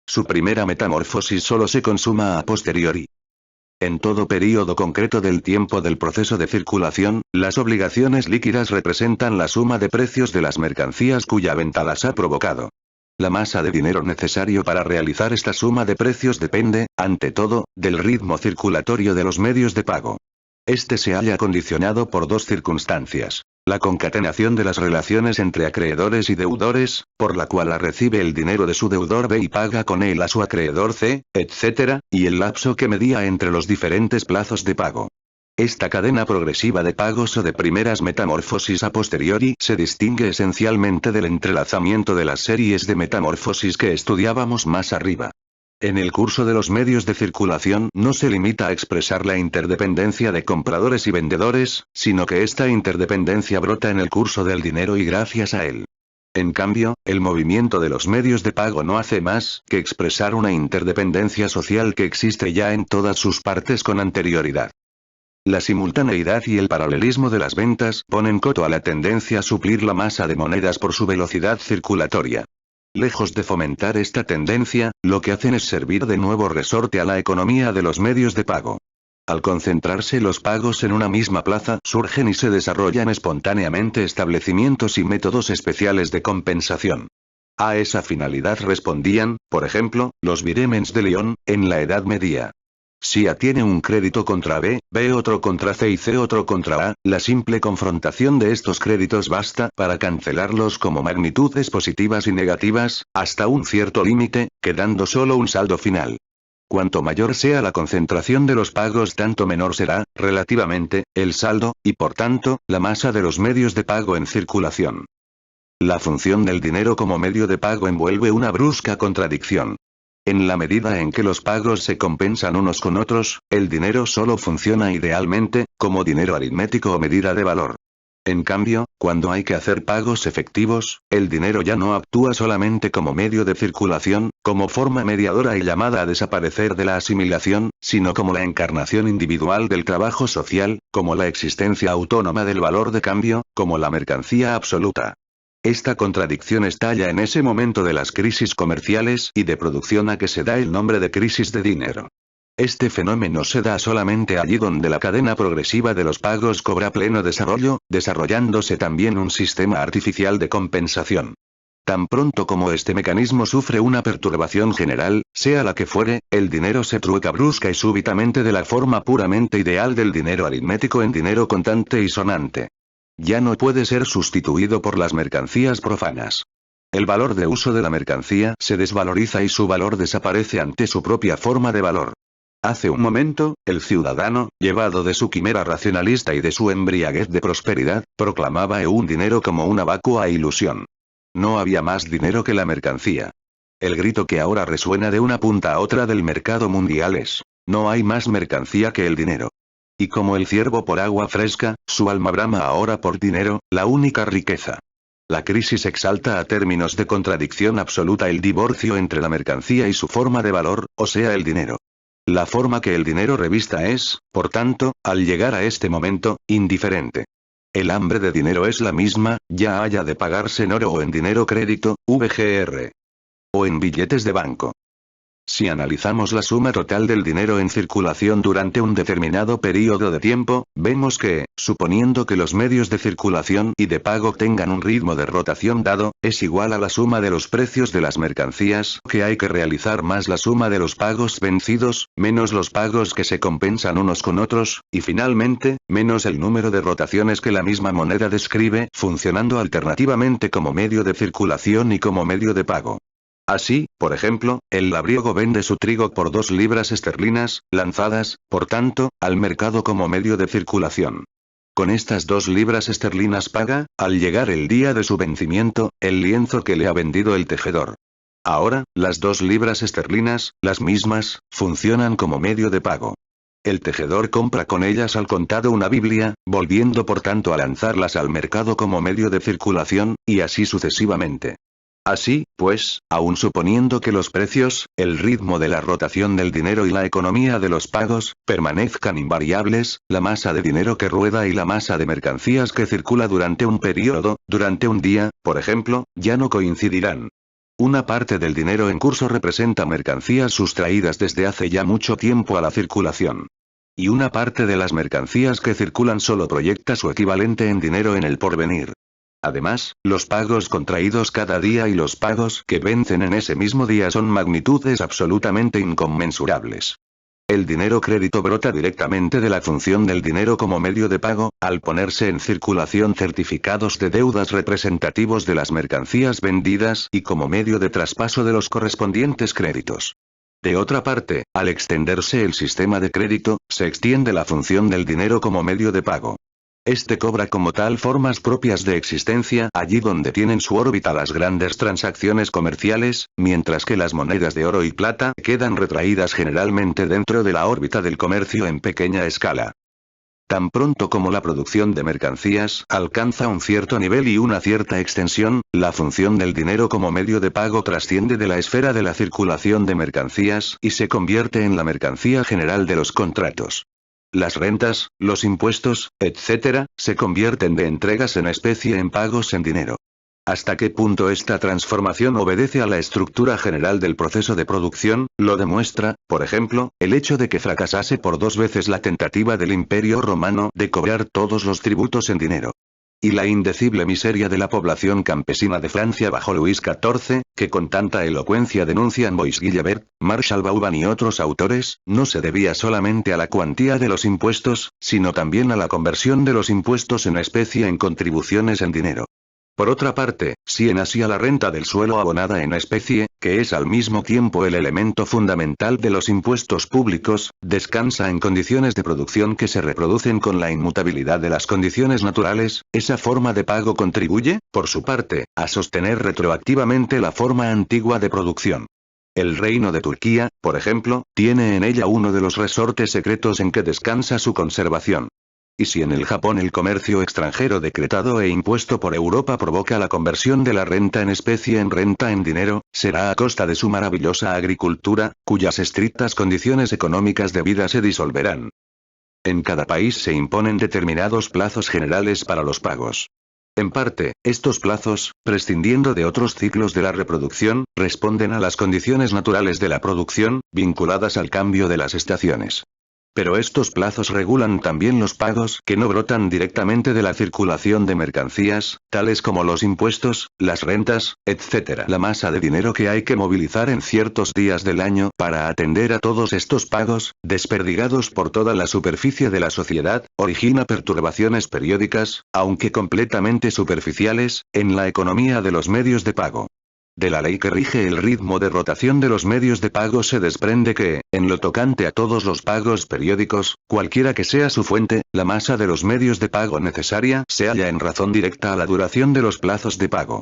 A: Su primera metamorfosis solo se consuma a posteriori. En todo período concreto del tiempo del proceso de circulación, las obligaciones líquidas representan la suma de precios de las mercancías cuya venta las ha provocado. La masa de dinero necesario para realizar esta suma de precios depende, ante todo, del ritmo circulatorio de los medios de pago. Este se halla condicionado por dos circunstancias. La concatenación de las relaciones entre acreedores y deudores, por la cual A recibe el dinero de su deudor B y paga con él a su acreedor C, etc., y el lapso que medía entre los diferentes plazos de pago. Esta cadena progresiva de pagos o de primeras metamorfosis a posteriori se distingue esencialmente del entrelazamiento de las series de metamorfosis que estudiábamos más arriba. En el curso de los medios de circulación no se limita a expresar la interdependencia de compradores y vendedores, sino que esta interdependencia brota en el curso del dinero y gracias a él. En cambio, el movimiento de los medios de pago no hace más que expresar una interdependencia social que existe ya en todas sus partes con anterioridad. La simultaneidad y el paralelismo de las ventas ponen coto a la tendencia a suplir la masa de monedas por su velocidad circulatoria. Lejos de fomentar esta tendencia, lo que hacen es servir de nuevo resorte a la economía de los medios de pago. Al concentrarse los pagos en una misma plaza, surgen y se desarrollan espontáneamente establecimientos y métodos especiales de compensación. A esa finalidad respondían, por ejemplo, los viremens de León, en la Edad Media. Si A tiene un crédito contra B, B otro contra C y C otro contra A, la simple confrontación de estos créditos basta para cancelarlos como magnitudes positivas y negativas, hasta un cierto límite, quedando solo un saldo final. Cuanto mayor sea la concentración de los pagos, tanto menor será, relativamente, el saldo, y por tanto, la masa de los medios de pago en circulación. La función del dinero como medio de pago envuelve una brusca contradicción. En la medida en que los pagos se compensan unos con otros, el dinero solo funciona idealmente, como dinero aritmético o medida de valor. En cambio, cuando hay que hacer pagos efectivos, el dinero ya no actúa solamente como medio de circulación, como forma mediadora y llamada a desaparecer de la asimilación, sino como la encarnación individual del trabajo social, como la existencia autónoma del valor de cambio, como la mercancía absoluta. Esta contradicción estalla en ese momento de las crisis comerciales y de producción a que se da el nombre de crisis de dinero. Este fenómeno se da solamente allí donde la cadena progresiva de los pagos cobra pleno desarrollo, desarrollándose también un sistema artificial de compensación. Tan pronto como este mecanismo sufre una perturbación general, sea la que fuere, el dinero se trueca brusca y súbitamente de la forma puramente ideal del dinero aritmético en dinero contante y sonante. Ya no puede ser sustituido por las mercancías profanas. El valor de uso de la mercancía se desvaloriza y su valor desaparece ante su propia forma de valor. Hace un momento, el ciudadano, llevado de su quimera racionalista y de su embriaguez de prosperidad, proclamaba un dinero como una vacua ilusión. No había más dinero que la mercancía. El grito que ahora resuena de una punta a otra del mercado mundial es: no hay más mercancía que el dinero. Y como el ciervo por agua fresca, su alma brama ahora por dinero, la única riqueza. La crisis exalta a términos de contradicción absoluta el divorcio entre la mercancía y su forma de valor, o sea el dinero. La forma que el dinero revista es, por tanto, al llegar a este momento, indiferente. El hambre de dinero es la misma, ya haya de pagarse en oro o en dinero crédito, VGR. O en billetes de banco. Si analizamos la suma total del dinero en circulación durante un determinado periodo de tiempo, vemos que, suponiendo que los medios de circulación y de pago tengan un ritmo de rotación dado, es igual a la suma de los precios de las mercancías que hay que realizar más la suma de los pagos vencidos, menos los pagos que se compensan unos con otros, y finalmente, menos el número de rotaciones que la misma moneda describe, funcionando alternativamente como medio de circulación y como medio de pago. Así, por ejemplo, el labriego vende su trigo por 2 libras esterlinas, lanzadas, por tanto, al mercado como medio de circulación. Con estas 2 libras esterlinas paga, al llegar el día de su vencimiento, el lienzo que le ha vendido el tejedor. Ahora, las 2 libras esterlinas, las mismas, funcionan como medio de pago. El tejedor compra con ellas al contado una Biblia, volviendo por tanto a lanzarlas al mercado como medio de circulación, y así sucesivamente. Así, pues, aun suponiendo que los precios, el ritmo de la rotación del dinero y la economía de los pagos, permanezcan invariables, la masa de dinero que rueda y la masa de mercancías que circula durante un periodo, durante un día, por ejemplo, ya no coincidirán. Una parte del dinero en curso representa mercancías sustraídas desde hace ya mucho tiempo a la circulación. Y una parte de las mercancías que circulan solo proyecta su equivalente en dinero en el porvenir. Además, los pagos contraídos cada día y los pagos que vencen en ese mismo día son magnitudes absolutamente inconmensurables. El dinero crédito brota directamente de la función del dinero como medio de pago, al ponerse en circulación certificados de deudas representativos de las mercancías vendidas y como medio de traspaso de los correspondientes créditos. De otra parte, al extenderse el sistema de crédito, se extiende la función del dinero como medio de pago. Este cobra como tal formas propias de existencia allí donde tienen su órbita las grandes transacciones comerciales, mientras que las monedas de oro y plata quedan retraídas generalmente dentro de la órbita del comercio en pequeña escala. Tan pronto como la producción de mercancías alcanza un cierto nivel y una cierta extensión, la función del dinero como medio de pago trasciende de la esfera de la circulación de mercancías y se convierte en la mercancía general de los contratos. Las rentas, los impuestos, etc., se convierten de entregas en especie en pagos en dinero. ¿Hasta qué punto esta transformación obedece a la estructura general del proceso de producción? Lo demuestra, por ejemplo, el hecho de que fracasase por 2 veces la tentativa del Imperio Romano de cobrar todos los tributos en dinero. Y la indecible miseria de la población campesina de Francia bajo Luis XIV, que con tanta elocuencia denuncian Bois Guillebert, Marshall Vauban y otros autores, no se debía solamente a la cuantía de los impuestos, sino también a la conversión de los impuestos en especie en contribuciones en dinero. Por otra parte, si en Asia la renta del suelo abonada en especie, que es al mismo tiempo el elemento fundamental de los impuestos públicos, descansa en condiciones de producción que se reproducen con la inmutabilidad de las condiciones naturales, esa forma de pago contribuye, por su parte, a sostener retroactivamente la forma antigua de producción. El reino de Turquía, por ejemplo, tiene en ella uno de los resortes secretos en que descansa su conservación. Y si en el Japón el comercio extranjero decretado e impuesto por Europa provoca la conversión de la renta en especie en renta en dinero, será a costa de su maravillosa agricultura, cuyas estrictas condiciones económicas de vida se disolverán. En cada país se imponen determinados plazos generales para los pagos. En parte, estos plazos, prescindiendo de otros ciclos de la reproducción, responden a las condiciones naturales de la producción, vinculadas al cambio de las estaciones. Pero estos plazos regulan también los pagos que no brotan directamente de la circulación de mercancías, tales como los impuestos, las rentas, etc. La masa de dinero que hay que movilizar en ciertos días del año para atender a todos estos pagos, desperdigados por toda la superficie de la sociedad, origina perturbaciones periódicas, aunque completamente superficiales, en la economía de los medios de pago. De la ley que rige el ritmo de rotación de los medios de pago se desprende que, en lo tocante a todos los pagos periódicos, cualquiera que sea su fuente, la masa de los medios de pago necesaria se halla en razón directa a la duración de los plazos de pago.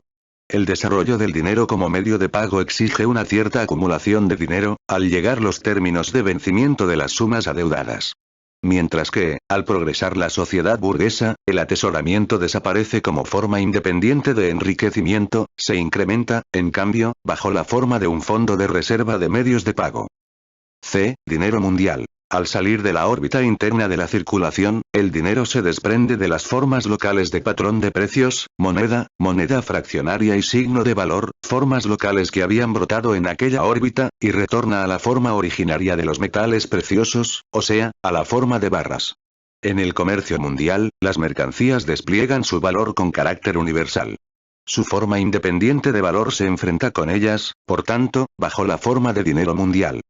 A: El desarrollo del dinero como medio de pago exige una cierta acumulación de dinero, al llegar los términos de vencimiento de las sumas adeudadas. Mientras que, al progresar la sociedad burguesa, el atesoramiento desaparece como forma independiente de enriquecimiento, se incrementa, en cambio, bajo la forma de un fondo de reserva de medios de pago. C. Dinero mundial. Al salir de la órbita interna de la circulación, el dinero se desprende de las formas locales de patrón de precios, moneda, moneda fraccionaria y signo de valor, formas locales que habían brotado en aquella órbita, y retorna a la forma originaria de los metales preciosos, o sea, a la forma de barras. En el comercio mundial, las mercancías despliegan su valor con carácter universal. Su forma independiente de valor se enfrenta con ellas, por tanto, bajo la forma de dinero mundial.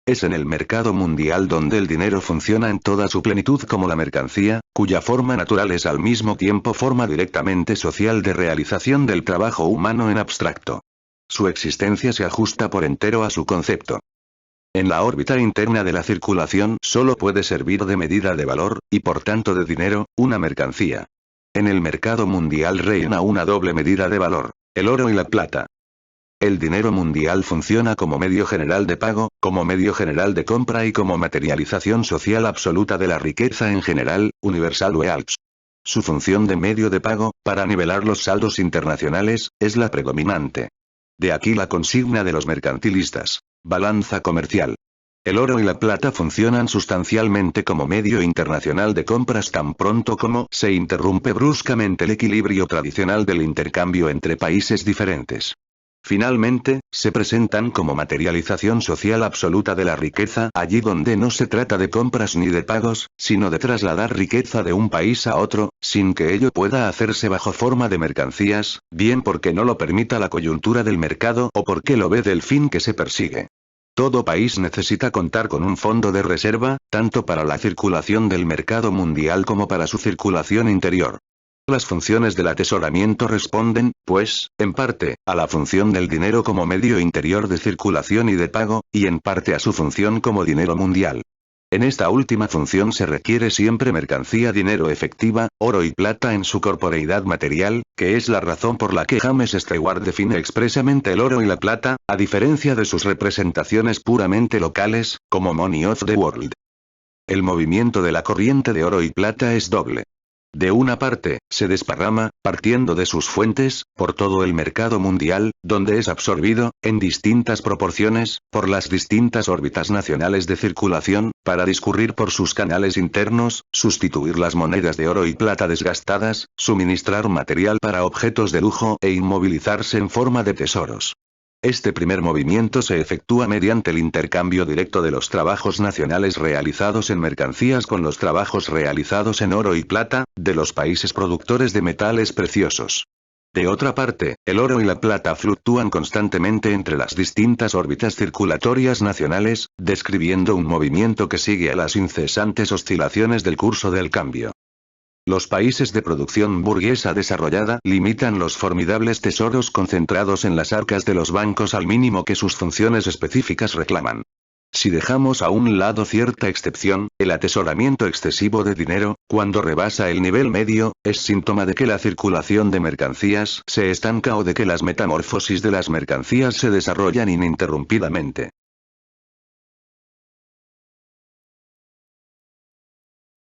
A: Es en el mercado mundial donde el dinero funciona en toda su plenitud como la mercancía, cuya forma natural es al mismo tiempo forma directamente social de realización del trabajo humano en abstracto. Su existencia se ajusta por entero a su concepto. En la órbita interna de la circulación solo puede servir de medida de valor, y por tanto de dinero, una mercancía. En el mercado mundial reina una doble medida de valor, el oro y la plata. El dinero mundial funciona como medio general de pago, como medio general de compra y como materialización social absoluta de la riqueza en general, universal wealth. Su función de medio de pago, para nivelar los saldos internacionales, es la predominante. De aquí la consigna de los mercantilistas. Balanza comercial. El oro y la plata funcionan sustancialmente como medio internacional de compras tan pronto como se interrumpe bruscamente el equilibrio tradicional del intercambio entre países diferentes. Finalmente, se presentan como materialización social absoluta de la riqueza allí donde no se trata de compras ni de pagos, sino de trasladar riqueza de un país a otro, sin que ello pueda hacerse bajo forma de mercancías, bien porque no lo permita la coyuntura del mercado o porque lo ve del fin que se persigue. Todo país necesita contar con un fondo de reserva, tanto para la circulación del mercado mundial como para su circulación interior. Las funciones del atesoramiento responden, pues, en parte, a la función del dinero como medio interior de circulación y de pago, y en parte a su función como dinero mundial. En esta última función se requiere siempre mercancía dinero efectiva, oro y plata en su corporeidad material, que es la razón por la que James Stewart define expresamente el oro y la plata, a diferencia de sus representaciones puramente locales, como money of the world. El movimiento de la corriente de oro y plata es doble. De una parte, se desparrama, partiendo de sus fuentes, por todo el mercado mundial, donde es absorbido, en distintas proporciones, por las distintas órbitas nacionales de circulación, para discurrir por sus canales internos, sustituir las monedas de oro y plata desgastadas, suministrar material para objetos de lujo e inmovilizarse en forma de tesoros. Este primer movimiento se efectúa mediante el intercambio directo de los trabajos nacionales realizados en mercancías con los trabajos realizados en oro y plata, de los países productores de metales preciosos. De otra parte, el oro y la plata fluctúan constantemente entre las distintas órbitas circulatorias nacionales, describiendo un movimiento que sigue a las incesantes oscilaciones del curso del cambio. Los países de producción burguesa desarrollada limitan los formidables tesoros concentrados en las arcas de los bancos al mínimo que sus funciones específicas reclaman. Si dejamos a un lado cierta excepción, el atesoramiento excesivo de dinero, cuando rebasa el nivel medio, es síntoma de que la circulación de mercancías se estanca o de que las metamorfosis de las mercancías se desarrollan ininterrumpidamente.